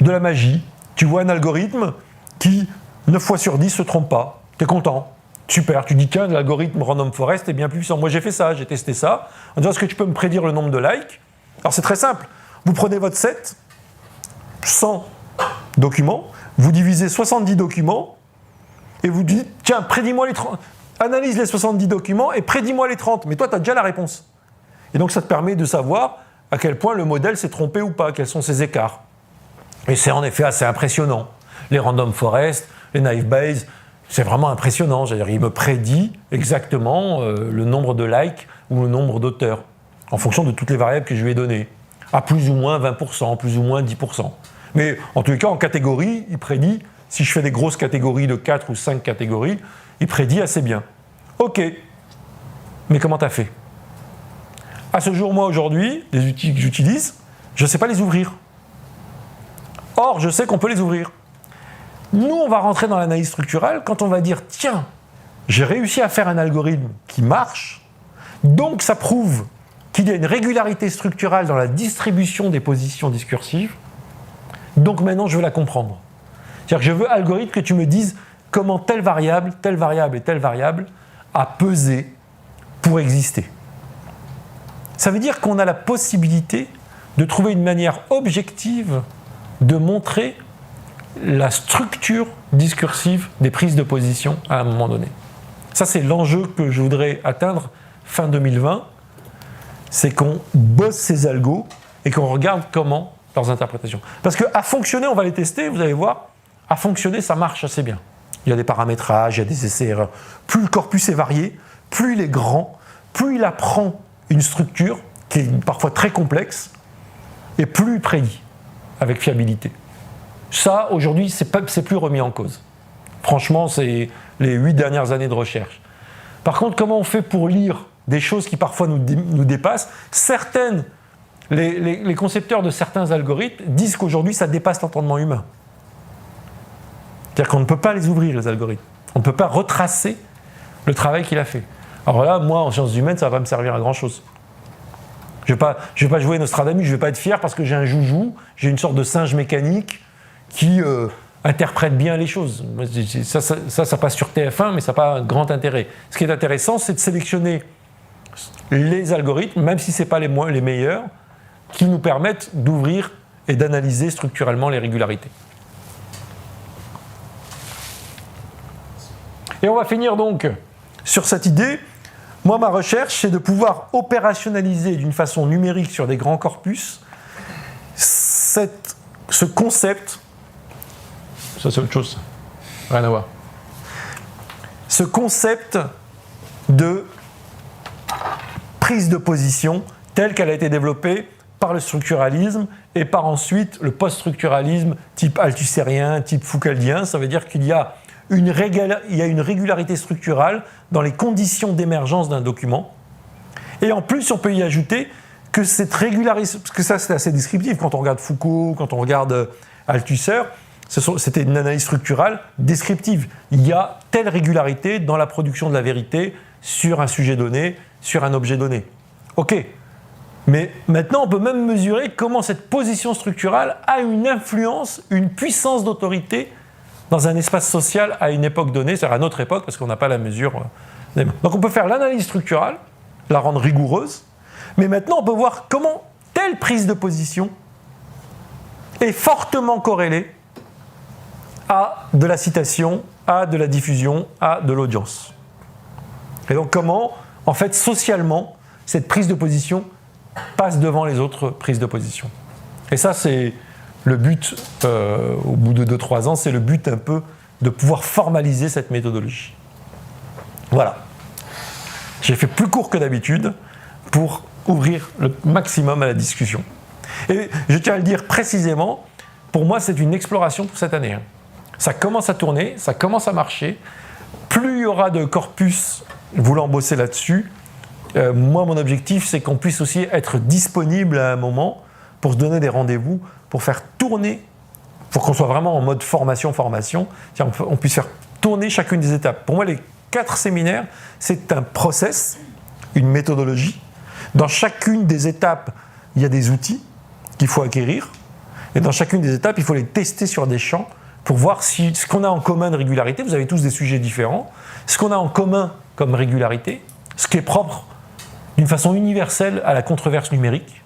A: de la magie, tu vois un algorithme qui, 9 fois sur 10, ne se trompe pas. Tu es content. Super, tu dis tiens, l'algorithme Random Forest est bien plus puissant. Moi j'ai fait ça, j'ai testé ça. En disant est-ce que tu peux me prédire le nombre de likes? Alors c'est très simple. Vous prenez votre set, 100 documents, vous divisez 70 documents et vous dites tiens, prédis-moi les 30. Analyse les 70 documents et prédis-moi les 30. Mais toi, tu as déjà la réponse. Et donc ça te permet de savoir à quel point le modèle s'est trompé ou pas, quels sont ses écarts. Et c'est en effet assez impressionnant. Les Random Forest, les Naive Bayes, c'est vraiment impressionnant. C'est-à-dire, il me prédit exactement le nombre de likes ou le nombre d'auteurs, en fonction de toutes les variables que je lui ai données, à plus ou moins 20%, plus ou moins 10%. Mais en tous les cas, en catégorie, il prédit, si je fais des grosses catégories de 4 ou 5 catégories, il prédit assez bien. Ok, mais comment tu as fait? À ce jour, moi, aujourd'hui, les outils que j'utilise, je ne sais pas les ouvrir. Or, je sais qu'on peut les ouvrir. Nous, on va rentrer dans l'analyse structurale quand on va dire « Tiens, j'ai réussi à faire un algorithme qui marche, donc ça prouve qu'il y a une régularité structurale dans la distribution des positions discursives, donc maintenant je veux la comprendre. » C'est-à-dire que je veux, algorithme, que tu me dises comment telle variable et telle variable a pesé pour exister. Ça veut dire qu'on a la possibilité de trouver une manière objective de montrer la structure discursive des prises de position à un moment donné. Ça, c'est l'enjeu que je voudrais atteindre fin 2020, c'est qu'on bosse ces algos et qu'on regarde comment leurs interprétations. Parce qu'à fonctionner, on va les tester, vous allez voir, à fonctionner, ça marche assez bien. Il y a des paramétrages, il y a des essais-erreurs. Plus le corpus est varié, plus il est grand, plus il apprend une structure qui est parfois très complexe, et plus il prédit avec fiabilité. Ça, aujourd'hui, c'est plus remis en cause. Franchement, c'est les 8 dernières années de recherche. Par contre, comment on fait pour lire des choses qui parfois nous dépassent? Les concepteurs de certains algorithmes disent qu'aujourd'hui, ça dépasse l'entendement humain. C'est-à-dire qu'on ne peut pas les ouvrir, les algorithmes. On ne peut pas retracer le travail qu'il a fait. Alors là, moi, en sciences humaines, ça ne va pas me servir à grand-chose. Je ne vais pas jouer Nostradamus, je ne vais pas être fier parce que j'ai un joujou, j'ai une sorte de singe mécanique qui interprète bien les choses. Ça passe sur TF1, mais ça n'a pas un grand intérêt. Ce qui est intéressant, c'est de sélectionner les algorithmes, même si ce n'est pas les meilleurs, qui nous permettent d'ouvrir et d'analyser structurellement les régularités. Et on va finir donc sur cette idée. Moi, ma recherche, c'est de pouvoir opérationnaliser d'une façon numérique sur des grands corpus ce concept. Ça, c'est autre chose. Rien à voir. Ce concept de prise de position telle qu'elle a été développée par le structuralisme et par ensuite le post-structuralisme type althusserien, type foucaldien. Ça veut dire qu'il y a une régularité structurale dans les conditions d'émergence d'un document. Et en plus, on peut y ajouter que cette régularité, parce que ça c'est assez descriptif, quand on regarde Foucault, quand on regarde Althusser, c'était une analyse structurale descriptive. Il y a telle régularité dans la production de la vérité sur un sujet donné, sur un objet donné. Ok, mais maintenant on peut même mesurer comment cette position structurale a une influence, une puissance d'autorité dans un espace social à une époque donnée, c'est-à-dire à notre époque, parce qu'on n'a pas la mesure. Donc on peut faire l'analyse structurale, la rendre rigoureuse, mais maintenant on peut voir comment telle prise de position est fortement corrélée à de la citation, à de la diffusion, à de l'audience. Et donc comment, en fait, socialement, cette prise de position passe devant les autres prises de position. Et ça, c'est le but, au bout de 2-3 ans, c'est le but un peu de pouvoir formaliser cette méthodologie. Voilà. J'ai fait plus court que d'habitude pour ouvrir le maximum à la discussion. Et je tiens à le dire précisément, pour moi, c'est une exploration pour cette année. Ça commence à tourner, ça commence à marcher. Plus il y aura de corpus voulant bosser là-dessus, moi, mon objectif, c'est qu'on puisse aussi être disponible à un moment pour se donner des rendez-vous, pour faire tourner, pour qu'on soit vraiment en mode formation, on puisse faire tourner chacune des étapes. Pour moi, les 4 séminaires, c'est un process, une méthodologie. Dans chacune des étapes, il y a des outils qu'il faut acquérir. Et dans chacune des étapes, il faut les tester sur des champs pour voir si ce qu'on a en commun de régularité, vous avez tous des sujets différents, ce qu'on a en commun comme régularité, ce qui est propre d'une façon universelle à la controverse numérique.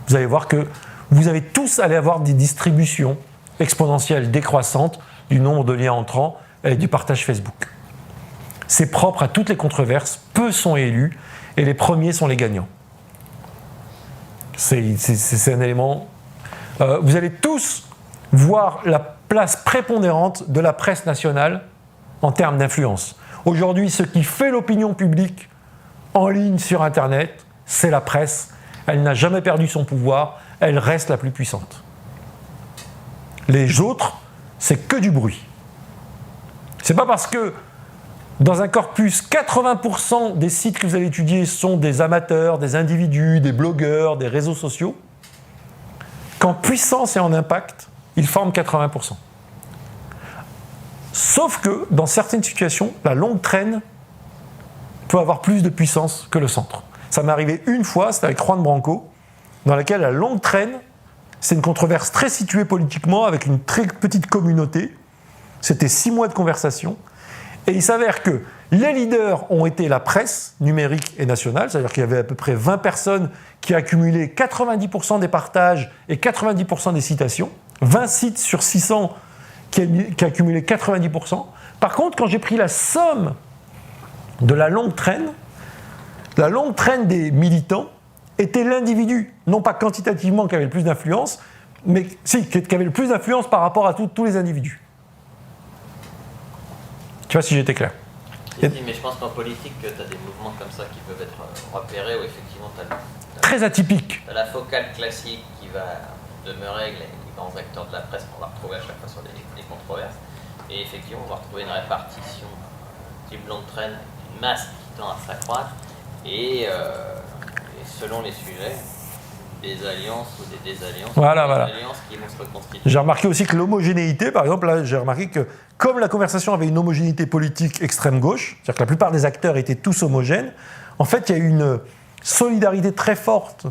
A: Vous allez voir que vous allez tous aller avoir des distributions exponentielles décroissantes du nombre de liens entrants et du partage Facebook. C'est propre à toutes les controverses, peu sont élus et les premiers sont les gagnants. C'est un élément. Vous allez tous voir la place prépondérante de la presse nationale en termes d'influence. Aujourd'hui, ce qui fait l'opinion publique en ligne sur Internet, c'est la presse. Elle n'a jamais perdu son pouvoir, elle reste la plus puissante. Les autres, c'est que du bruit. C'est pas parce que dans un corpus, 80% des sites que vous allez étudier sont des amateurs, des individus, des blogueurs, des réseaux sociaux, qu'en puissance et en impact, ils forment 80%. Sauf que, dans certaines situations, la longue traîne peut avoir plus de puissance que le centre. Ça m'est arrivé une fois, c'était avec Juan Branco, dans laquelle la longue traîne, c'est une controverse très située politiquement, avec une très petite communauté. C'était 6 mois de conversation. Et il s'avère que les leaders ont été la presse numérique et nationale, c'est-à-dire qu'il y avait à peu près 20 personnes qui accumulaient 90% des partages et 90% des citations, 20 sites sur 600 qui accumulaient 90%. Par contre, quand j'ai pris la somme de la longue traîne des militants était l'individu, non pas quantitativement qui avait le plus d'influence, mais qui avait le plus d'influence par rapport à tous les individus. Tu vois si j'étais clair.
B: Mais je pense qu'en politique, tu as des mouvements comme ça qui peuvent être repérés, où effectivement tu as
A: très atypique.
B: La focale classique qui va demeurer les grands acteurs de la presse qu'on va retrouver à chaque fois sur des controverses. Et effectivement, on va retrouver une répartition type longue traîne, une masse qui tend à s'accroître. Et selon les sujets, des alliances ou des désalliances, alliances qui vont se reconstituer.
A: J'ai remarqué aussi que l'homogénéité, par exemple, là, j'ai remarqué que comme la conversation avait une homogénéité politique extrême-gauche, c'est-à-dire que la plupart des acteurs étaient tous homogènes, en fait, il y a eu une solidarité très forte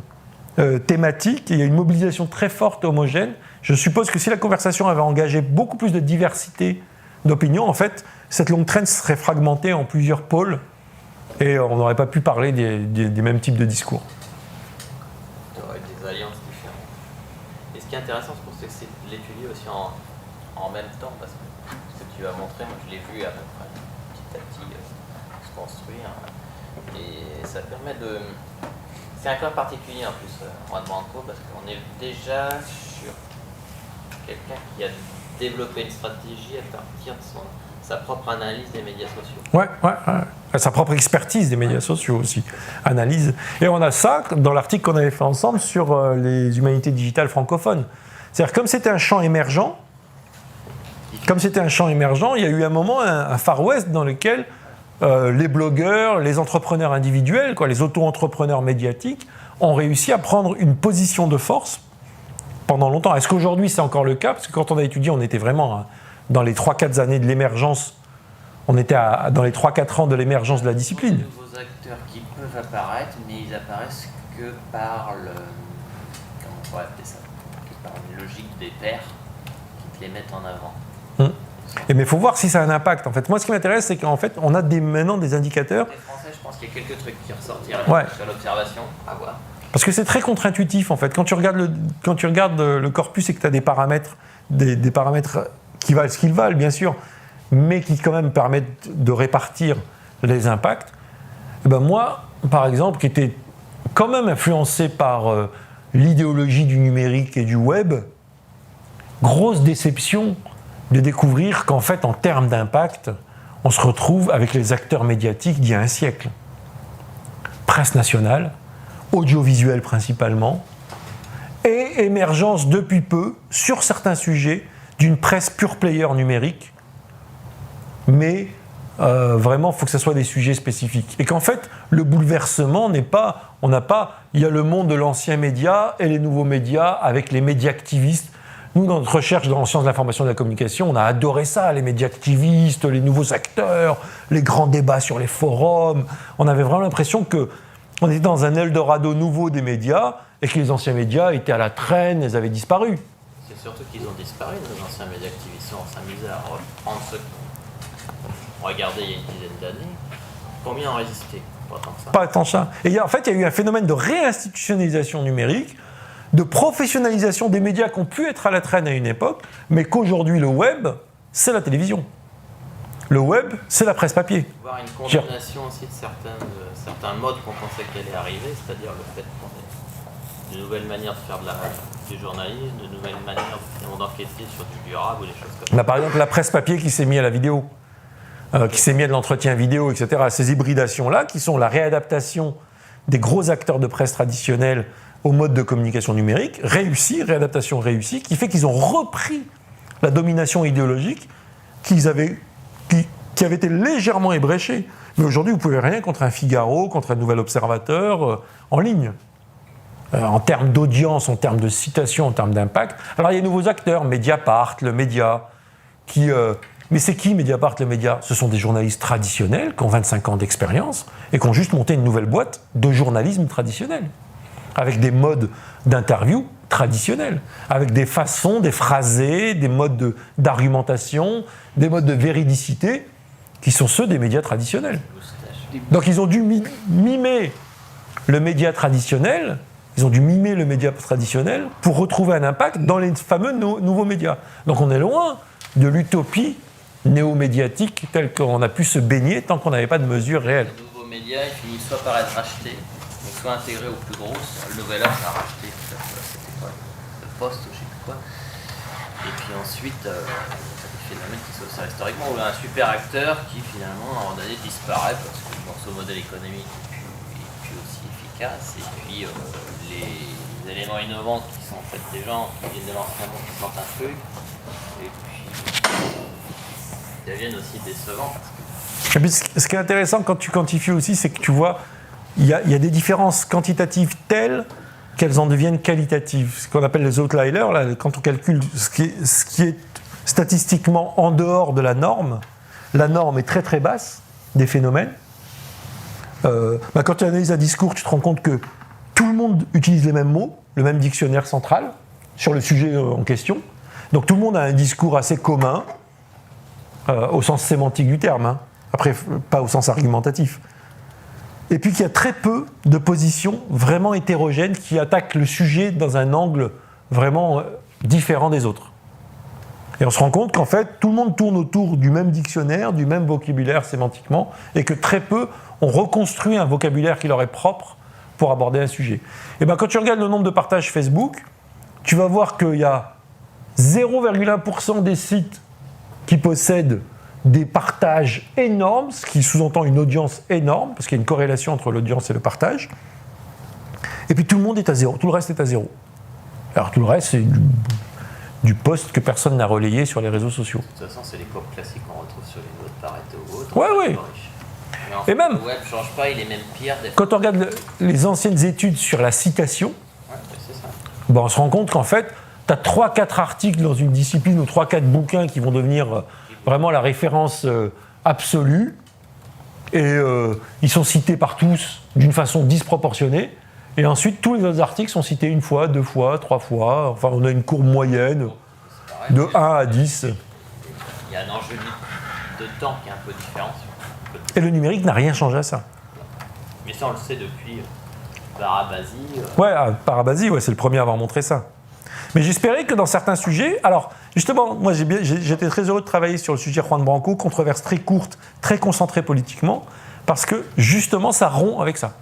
A: thématique, et il y a une mobilisation très forte homogène. Je suppose que si la conversation avait engagé beaucoup plus de diversité d'opinions, en fait, cette longue traîne serait fragmentée en plusieurs pôles, et on n'aurait pas pu parler des mêmes types de discours.
B: Des alliances différentes. Et ce qui est intéressant, je trouve, c'est que c'est de l'étudier aussi en même temps, parce que ce que tu as montré, moi je l'ai vu à peu près petit à petit se construire, et ça permet de... C'est un cas particulier en plus, Juan Branco, parce qu'on est déjà sur quelqu'un qui a développé une stratégie à partir de sa propre analyse des médias sociaux.
A: Ouais. Sa propre expertise des médias sociaux aussi. Analyse. Et on a ça dans l'article qu'on avait fait ensemble sur les humanités digitales francophones. C'est-à-dire, comme c'était un champ émergent, il y a eu un moment, un Far West dans lequel les blogueurs, les entrepreneurs individuels, les auto-entrepreneurs médiatiques, ont réussi à prendre une position de force pendant longtemps. Est-ce qu'aujourd'hui c'est encore le cas ? Parce que quand on a étudié, on était vraiment dans les 3-4 années de l'émergence, on était dans les 3-4 ans de l'émergence de la discipline.
B: Il y a de nouveaux acteurs qui peuvent apparaître, mais ils apparaissent que par comment on pourrait appeler ça ? Que par une logique des pairs qui te les mettent en avant.
A: Mais il faut voir si ça a un impact. En fait, moi, ce qui m'intéresse, c'est qu'en fait, on a maintenant des indicateurs.
B: Les Français, je pense qu'il y a quelques trucs qui ressortent sur l'observation à voir.
A: Parce que c'est très contre-intuitif, en fait. Quand tu regardes le corpus et que tu as des paramètres qui valent ce qu'ils valent, bien sûr, mais qui quand même permettent de répartir les impacts, et ben moi, par exemple, qui était quand même influencé par l'idéologie du numérique et du web, grosse déception de découvrir qu'en fait, en termes d'impact, on se retrouve avec les acteurs médiatiques d'il y a un siècle. Presse nationale, audiovisuel principalement, et émergence depuis peu, sur certains sujets, d'une presse pure player numérique, mais vraiment, il faut que ce soit des sujets spécifiques. Et qu'en fait, le bouleversement n'est pas... il y a le monde de l'ancien média et les nouveaux médias avec les médias activistes. Nous, dans notre recherche dans la science de l'information et de la communication, on a adoré ça, les médias activistes, les nouveaux acteurs, les grands débats sur les forums. On avait vraiment l'impression qu'on était dans un Eldorado nouveau des médias et que les anciens médias étaient à la traîne, ils avaient disparu.
B: C'est surtout qu'ils ont disparu, nos anciens médias activistes. On s'amusait à reprendre ceux qu'on regardait il y a une dizaine d'années. Combien ont résisté? Pas tant que ça.
A: Pas tant que ça. Et en fait, il y a eu un phénomène de réinstitutionnalisation numérique, de professionnalisation des médias qui ont pu être à la traîne à une époque, mais qu'aujourd'hui, le web, c'est la télévision. Le web, c'est la presse papier.
B: Voir une condamnation aussi de certains modes qu'on pensait qu'elle allait arriver, c'est-à-dire le fait qu'on ait de nouvelles manières de faire du journalisme, de nouvelles manières d'enquêter sur du durable ou des choses comme ça.
A: Par exemple, la presse papier qui s'est mise à la vidéo, qui s'est mise à de l'entretien vidéo, etc. Ces hybridations-là, qui sont la réadaptation des gros acteurs de presse traditionnels au mode de communication numérique, réadaptation réussie, qui fait qu'ils ont repris la domination idéologique qui avait été légèrement ébréchée. Mais aujourd'hui, vous ne pouvez rien contre un Figaro, contre un Nouvel Observateur en ligne. En termes d'audience, en termes de citation, en termes d'impact. Alors il y a de nouveaux acteurs, Mediapart, le média, mais c'est qui Mediapart, le média? Ce sont des journalistes traditionnels qui ont 25 ans d'expérience et qui ont juste monté une nouvelle boîte de journalisme traditionnel, avec des modes d'interview traditionnels, avec des façons, des phrasés, des modes d'argumentation, des modes de véridicité qui sont ceux des médias traditionnels. Donc ils ont dû mimer le média traditionnel, pour retrouver un impact dans les fameux nouveaux médias. Donc on est loin de l'utopie néo-médiatique telle qu'on a pu se baigner tant qu'on n'avait pas de mesures réelles.
B: Les nouveaux médias, ils finissent soit par être rachetés, soit intégrés aux plus grosses. Le Nouvel Âge a racheté, c'était quoi, le Poste ou je sais plus quoi. Et puis ensuite, il y a des phénomènes qui sont aussi historiquement, où un super acteur qui finalement, à un moment donné, disparaît parce que son modèle économique est plus aussi efficace. Et puis les éléments innovants qui sont en fait des gens qui viennent de l'ancien monde qui sortent un truc. Et puis, ils deviennent aussi décevants parce que...
A: Et puis, ce qui est intéressant quand tu quantifies aussi, c'est que tu vois, il y a des différences quantitatives telles qu'elles en deviennent qualitatives. Ce qu'on appelle les outliers, là, quand on calcule ce qui est statistiquement en dehors de la norme est très très basse des phénomènes. Quand tu analyses un discours, tu te rends compte que tout le monde utilise les mêmes mots, le même dictionnaire central sur le sujet en question. Donc tout le monde a un discours assez commun, au sens sémantique du terme, après pas au sens argumentatif. Et puis qu'il y a très peu de positions vraiment hétérogènes qui attaquent le sujet dans un angle vraiment différent des autres. Et on se rend compte qu'en fait, tout le monde tourne autour du même dictionnaire, du même vocabulaire sémantiquement, et que très peu ont reconstruit un vocabulaire qui leur est propre pour aborder un sujet. Et bien quand tu regardes le nombre de partages Facebook, tu vas voir qu'il y a 0,1% des sites qui possèdent des partages énormes, ce qui sous-entend une audience énorme, parce qu'il y a une corrélation entre l'audience et le partage. Et puis tout le monde est à zéro, tout le reste est à zéro. Alors tout le reste, c'est du post que personne n'a relayé sur les réseaux sociaux.
B: De toute façon, c'est les courbes classiques qu'on retrouve sur les lois de Pareto ou autres.
A: Ouais.
B: Mais en fait,
A: Et même,
B: le web ne change pas, il est même pire.
A: Quand on regarde les anciennes études sur la citation,
B: c'est ça.
A: On se rend compte qu'en fait, tu as 3-4 articles dans une discipline ou 3-4 bouquins qui vont devenir vraiment la référence absolue. Et ils sont cités par tous d'une façon disproportionnée. Et ensuite, tous les autres articles sont cités 1 fois, 2 fois, 3 fois. Enfin, on a une courbe moyenne de 1 à 10.
B: Il y a un enjeu de temps qui est un peu différent.
A: Et le numérique n'a rien changé à ça.
B: Mais ça, on le sait depuis Parabasi.
A: Parabasi, c'est le premier à avoir montré ça. Mais j'espérais que dans certains sujets... Alors, justement, moi, j'étais très heureux de travailler sur le sujet Juan Branco, controverse très courte, très concentrée politiquement, parce que, justement, ça rompt avec ça.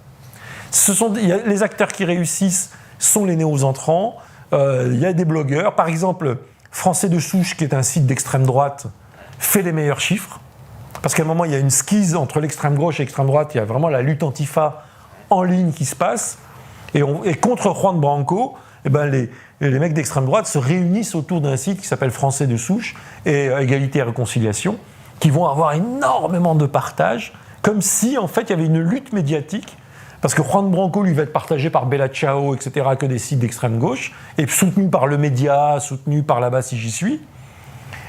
A: Les acteurs qui réussissent sont les néo-entrants. Il y a des blogueurs. Par exemple, Français de souche, qui est un site d'extrême droite, fait les meilleurs chiffres. Parce qu'à un moment, il y a une skise entre l'extrême gauche et l'extrême droite. Il y a vraiment la lutte antifa en ligne qui se passe. Et contre Juan Branco, eh ben les mecs d'extrême droite se réunissent autour d'un site qui s'appelle Français de souche et Égalité et Réconciliation, qui vont avoir énormément de partages, comme si en fait il y avait une lutte médiatique, parce que Juan Branco lui va être partagé par Bella Ciao, etc., que des sites d'extrême gauche, et soutenu par Le Média, soutenu par Là-bas si j'y suis.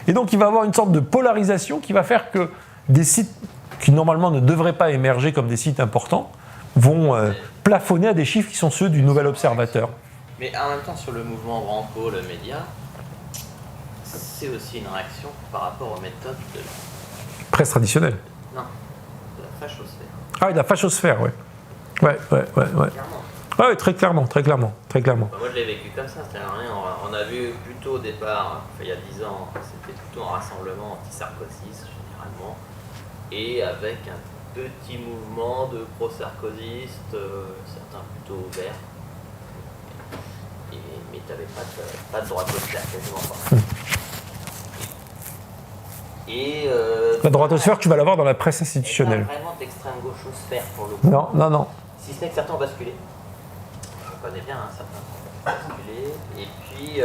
A: Et donc il va y avoir une sorte de polarisation qui va faire que des sites qui normalement ne devraient pas émerger comme des sites importants vont plafonner à des chiffres qui sont ceux du Nouvel Observateur.
B: Mais en même temps, sur le mouvement Branco, Le Média, c'est aussi une réaction par rapport aux méthodes de la
A: presse traditionnelle.
B: Non, de la fachosphère.
A: Ah, de la fachosphère, ouais. Ouais.
B: Clairement.
A: Ouais, très clairement.
B: Bah, moi, je l'ai vécu comme ça, c'est-à-dire on a vu plutôt au départ, il y a 10 ans, c'était plutôt un rassemblement anti-sarkoziste, généralement, et avec un petit mouvement de pro-sarkozistes, certains plutôt verts. Mais tu n'avais pas de droitosphère, quasiment pas. Et
A: la droitosphère, tu vas l'avoir dans la presse institutionnelle.
B: Pas vraiment d'extrême gauchosphère pour le coup.
A: Non.
B: Si ce n'est que certains ont basculé. Je connais bien, hein, certains ont basculé. Et puis,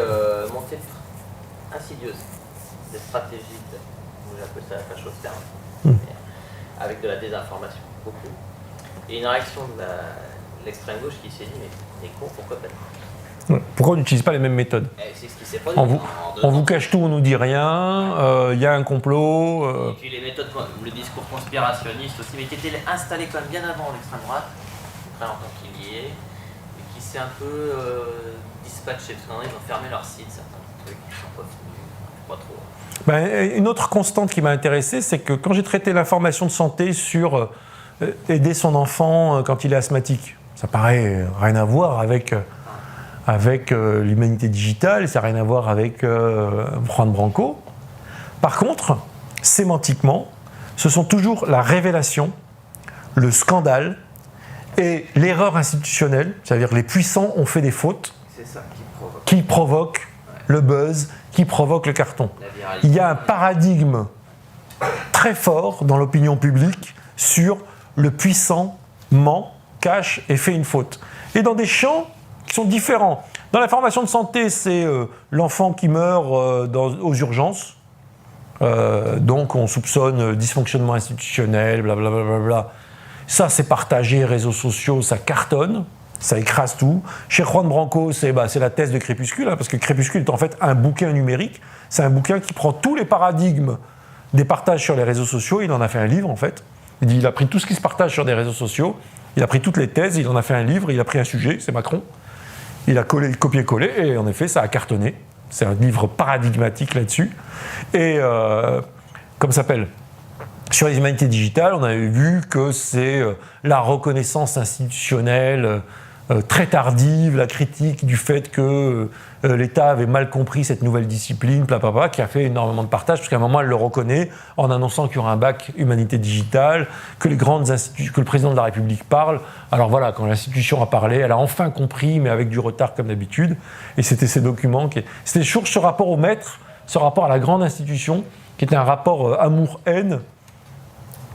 B: montée insidieuse des stratégies, j'appelle ça la fachosphère, avec de la désinformation, beaucoup. Et une réaction de l'extrême gauche qui s'est dit, mais on est con, pourquoi pas?
A: Pourquoi on n'utilise pas les mêmes méthodes?
B: C'est ce qui s'est produit.
A: On vous cache tout, on nous dit rien, il y a un complot.
B: Et puis les méthodes, le discours conspirationniste aussi, mais qui était installé quand même bien avant l'extrême droite, très longtemps qu'il y est, et qui s'est un peu dispatché, parce qu'ils ont fermé leur site, certains trucs qui ne sont pas venus, pas trop.
A: Une autre constante qui m'a intéressé, c'est que quand j'ai traité l'information de santé sur aider son enfant quand il est asthmatique, ça paraît rien à voir avec l'humanité digitale, ça n'a rien à voir avec Juan Branco. Par contre, sémantiquement, ce sont toujours la révélation, le scandale et l'erreur institutionnelle, c'est-à-dire les puissants ont fait des fautes qui provoquent le buzz, qui provoquent le carton. Il y a un paradigme très fort dans l'opinion publique sur le puissant ment, cache et fait une faute. Et dans des champs qui sont différents. Dans l'information de santé, c'est l'enfant qui meurt aux urgences. Donc on soupçonne dysfonctionnement institutionnel, blablabla. Ça, c'est partagé, réseaux sociaux, ça cartonne, ça écrase tout. Chez Juan Branco, c'est la thèse de Crépuscule, parce que Crépuscule est en fait un bouquin numérique. C'est un bouquin qui prend tous les paradigmes des partages sur les réseaux sociaux. Il en a fait un livre, en fait. Il a pris tout ce qui se partage sur des réseaux sociaux. Il a pris toutes les thèses, il en a fait un livre, il a pris un sujet, c'est Macron. Il a copié-collé, et en effet, ça a cartonné. C'est un livre paradigmatique là-dessus. Et, comme ça s'appelle, sur les humanités digitales, on avait vu que c'est la reconnaissance institutionnelle très tardive, la critique du fait que l'État avait mal compris cette nouvelle discipline, qui a fait énormément de partage, parce qu'à un moment, elle le reconnaît en annonçant qu'il y aura un bac humanité digitale, que que le président de la République parle. Alors voilà, quand l'institution a parlé, elle a enfin compris, mais avec du retard comme d'habitude. Et c'était ces documents c'était toujours ce rapport au maître, ce rapport à la grande institution, qui était un rapport amour-haine,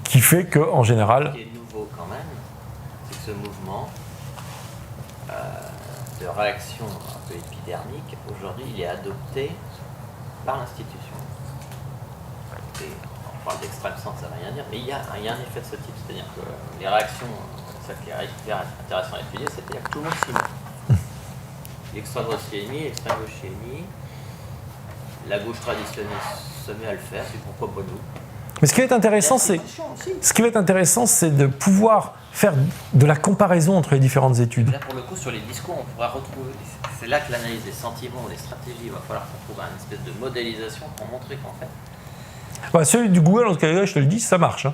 A: qui fait qu'en général...
B: Ce qui est nouveau quand même, c'est que ce mouvement de réaction un peu épidermique, aujourd'hui, il est adopté par l'institution. Et on parle d'extrême centre, ça ne veut rien dire, mais il y a un effet de ce type, c'est-à-dire que les réactions, ça qui est hyper intéressant à étudier, c'est-à-dire que tout le monde s'y met. L'extrême droite s'y est mis, l'extrême gauche s'y est mis, la gauche traditionnelle se met à le faire, c'est pourquoi pas nous.
A: Mais ce qui va être intéressant, c'est de pouvoir faire de la comparaison entre les différentes études.
B: Là, pour le coup, sur les discours, on pourra retrouver. C'est là que l'analyse des sentiments, des stratégies, il va falloir qu'on trouve une espèce de modélisation pour montrer qu'en fait.
A: Celui du Google, en tout cas, je te le dis, ça marche.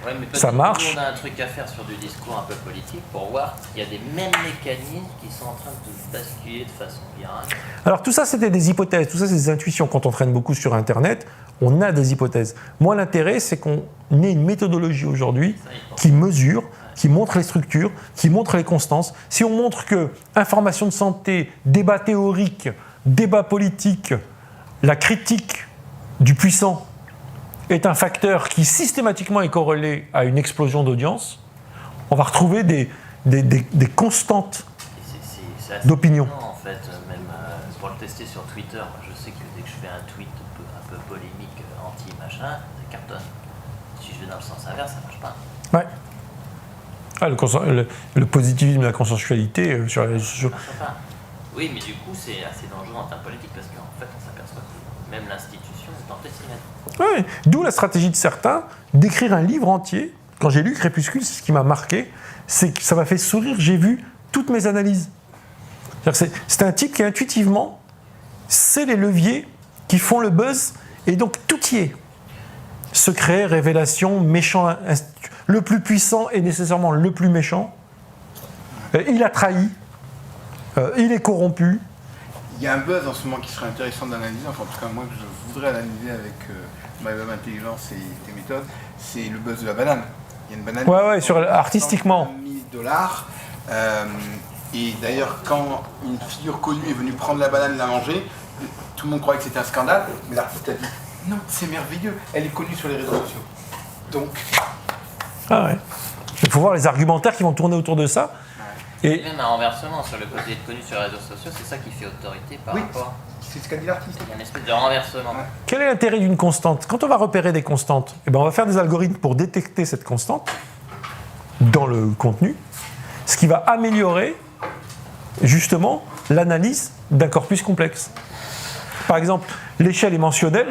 B: Ouais, mais
A: ça marche.
B: On a un truc à faire sur du discours un peu politique pour voir qu'il y a des mêmes mécanismes qui sont en train de basculer de façon virale.
A: Alors tout ça, c'était des hypothèses, tout ça, c'est des intuitions. Quand on traîne beaucoup sur Internet, on a des hypothèses. Moi, l'intérêt, c'est qu'on ait une méthodologie aujourd'hui qui mesure, qui montre les structures, qui montre les constances. Si on montre que information de santé, débat théorique, débat politique, la critique du puissant est un facteur qui systématiquement est corrélé à une explosion d'audience, on va retrouver des constantes
B: assez
A: d'opinion.
B: étonnant, en fait, même pour le tester sur Twitter, je sais que dès que je fais un tweet un peu polémique, anti-machin, ça cartonne. Si je vais dans le sens inverse, ça marche pas.
A: Ouais. Ah, le positivisme et la consensualité sur les réseaux sociaux.
B: Ça marche pas. Oui, mais du coup, c'est assez dangereux en termes politiques parce qu'en fait, on s'aperçoit que même l'institution est tentée de s'y mettre.
A: Ouais. D'où la stratégie de certains d'écrire un livre entier. Quand j'ai lu Crépuscule, c'est ce qui m'a marqué, c'est que ça m'a fait sourire, j'ai vu toutes mes analyses. C'est un type qui intuitivement sait les leviers qui font le buzz, et donc tout y est. Secret, révélation, méchant, le plus puissant est nécessairement le plus méchant. Il a trahi, il est corrompu.
C: Il y a un buzz en ce moment qui serait intéressant d'analyser, enfin en tout cas moi que je voudrais analyser avec MyWeb Intelligence et tes méthodes, c'est le buzz de la banane. Il y a une banane
A: artistiquement.
C: $100 000. Et d'ailleurs, quand une figure connue est venue prendre la banane et la manger, tout le monde croyait que c'était un scandale, mais l'artiste a dit non, c'est merveilleux, elle est connue sur les réseaux sociaux. Donc.
A: Ah ouais. Il faut voir les argumentaires qui vont tourner autour de ça.
B: Ouais. Et même un renversement sur le côté d'être connu sur les réseaux sociaux, c'est ça qui fait autorité par rapport.
C: C'est ce qu'a dit l'artiste.
B: Il y a une espèce de renversement. Ouais.
A: Quel est l'intérêt d'une constante? Quand on va repérer des constantes, eh ben on va faire des algorithmes pour détecter cette constante dans le contenu, ce qui va améliorer justement l'analyse d'un corpus complexe. Par exemple, l'échelle émotionnelle,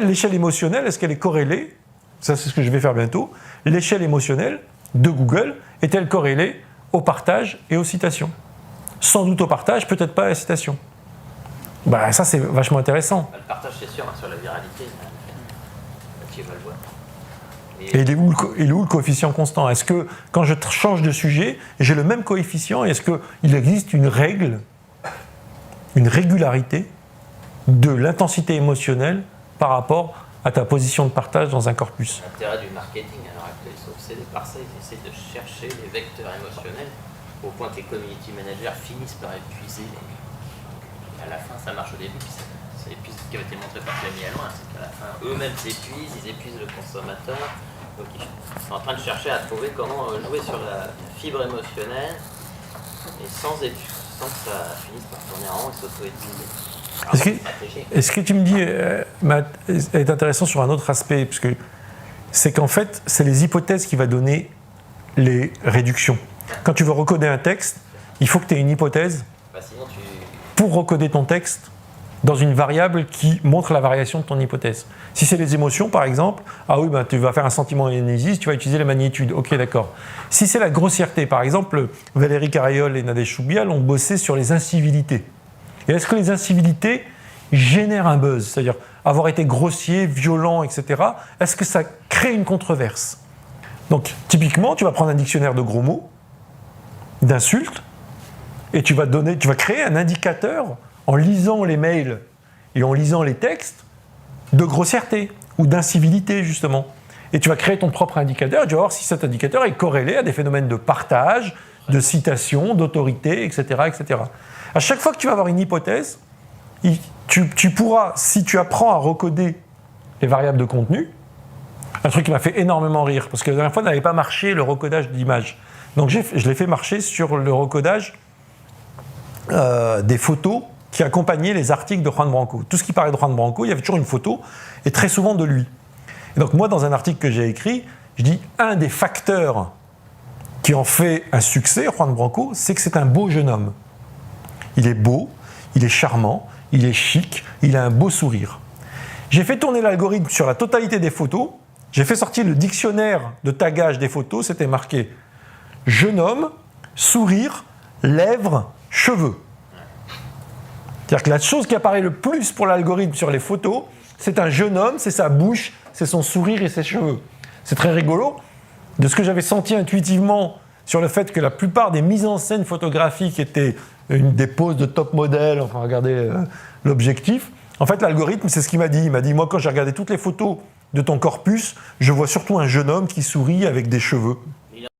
A: est-ce qu'elle est corrélée? Ça, c'est ce que je vais faire bientôt. L'échelle émotionnelle de Google est-elle corrélée au partage et aux citations? Sans doute au partage, peut-être pas à la citation. Bah, ça, c'est vachement intéressant.
B: Le partage, c'est sûr, sur la viralité, qui va le voir.
A: Et il est où le coefficient constant? Est-ce que quand je change de sujet, j'ai le même coefficient? Est-ce qu'il existe une règle, une régularité de l'intensité émotionnelle par rapport à ta position de partage dans un corpus?
B: L'intérêt du marketing, alors actuellement, ils sont obsédés par ça, ils essaient de chercher les vecteurs émotionnels au point que les community managers finissent par épuiser les... À la fin, ça marche au début, puis ça épuise ce qui avait été montré par Camille Alloin, c'est qu'à la fin, eux-mêmes s'épuisent, ils épuisent le consommateur, donc ils sont en train de chercher à trouver comment jouer sur la fibre émotionnelle et sans que ça finisse par tourner en rond et s'auto-épuiser.
A: Est-ce que tu me dis, est intéressant sur un autre aspect, parce que c'est qu'en fait, c'est les hypothèses qui vont donner les réductions. Quand tu veux recoder un texte, il faut que tu aies une hypothèse pour recoder ton texte dans une variable qui montre la variation de ton hypothèse. Si c'est les émotions, par exemple, ah oui, ben, tu vas faire un sentiment analysis, tu vas utiliser la magnitude. Ok, d'accord. Si c'est la grossièreté, par exemple, Valérie Carayol et Nadège Choubial ont bossé sur les incivilités. Et est-ce que les incivilités génèrent un buzz? C'est-à-dire avoir été grossier, violent, etc. Est-ce que ça crée une controverse? Donc, typiquement, tu vas prendre un dictionnaire de gros mots, d'insultes, et tu vas créer un indicateur en lisant les mails et en lisant les textes de grossièreté ou d'incivilité, justement. Et tu vas créer ton propre indicateur et tu vas voir si cet indicateur est corrélé à des phénomènes de partage, de citation, d'autorité, etc., etc. À chaque fois que tu vas avoir une hypothèse, tu pourras, si tu apprends à recoder les variables de contenu, un truc qui m'a fait énormément rire, parce que la dernière fois, n'avait pas marché le recodage d'images. Donc je l'ai fait marcher sur le recodage des photos qui accompagnaient les articles de Juan Branco. Tout ce qui parlait de Juan Branco, il y avait toujours une photo, et très souvent de lui. Et donc moi, dans un article que j'ai écrit, je dis un des facteurs qui en fait un succès, Juan Branco, c'est que c'est un beau jeune homme. Il est beau, il est charmant, il est chic, il a un beau sourire. J'ai fait tourner l'algorithme sur la totalité des photos, j'ai fait sortir le dictionnaire de tagage des photos, c'était marqué jeune homme, sourire, lèvres, cheveux. C'est-à-dire que la chose qui apparaît le plus pour l'algorithme sur les photos, c'est un jeune homme, c'est sa bouche, c'est son sourire et ses cheveux. C'est très rigolo. De ce que j'avais senti intuitivement sur le fait que la plupart des mises en scène photographiques étaient des poses de top modèle, enfin regardez l'objectif. En fait, l'algorithme, c'est ce qu'il m'a dit. Il m'a dit, moi, quand j'ai regardé toutes les photos de ton corpus, je vois surtout un jeune homme qui sourit avec des cheveux.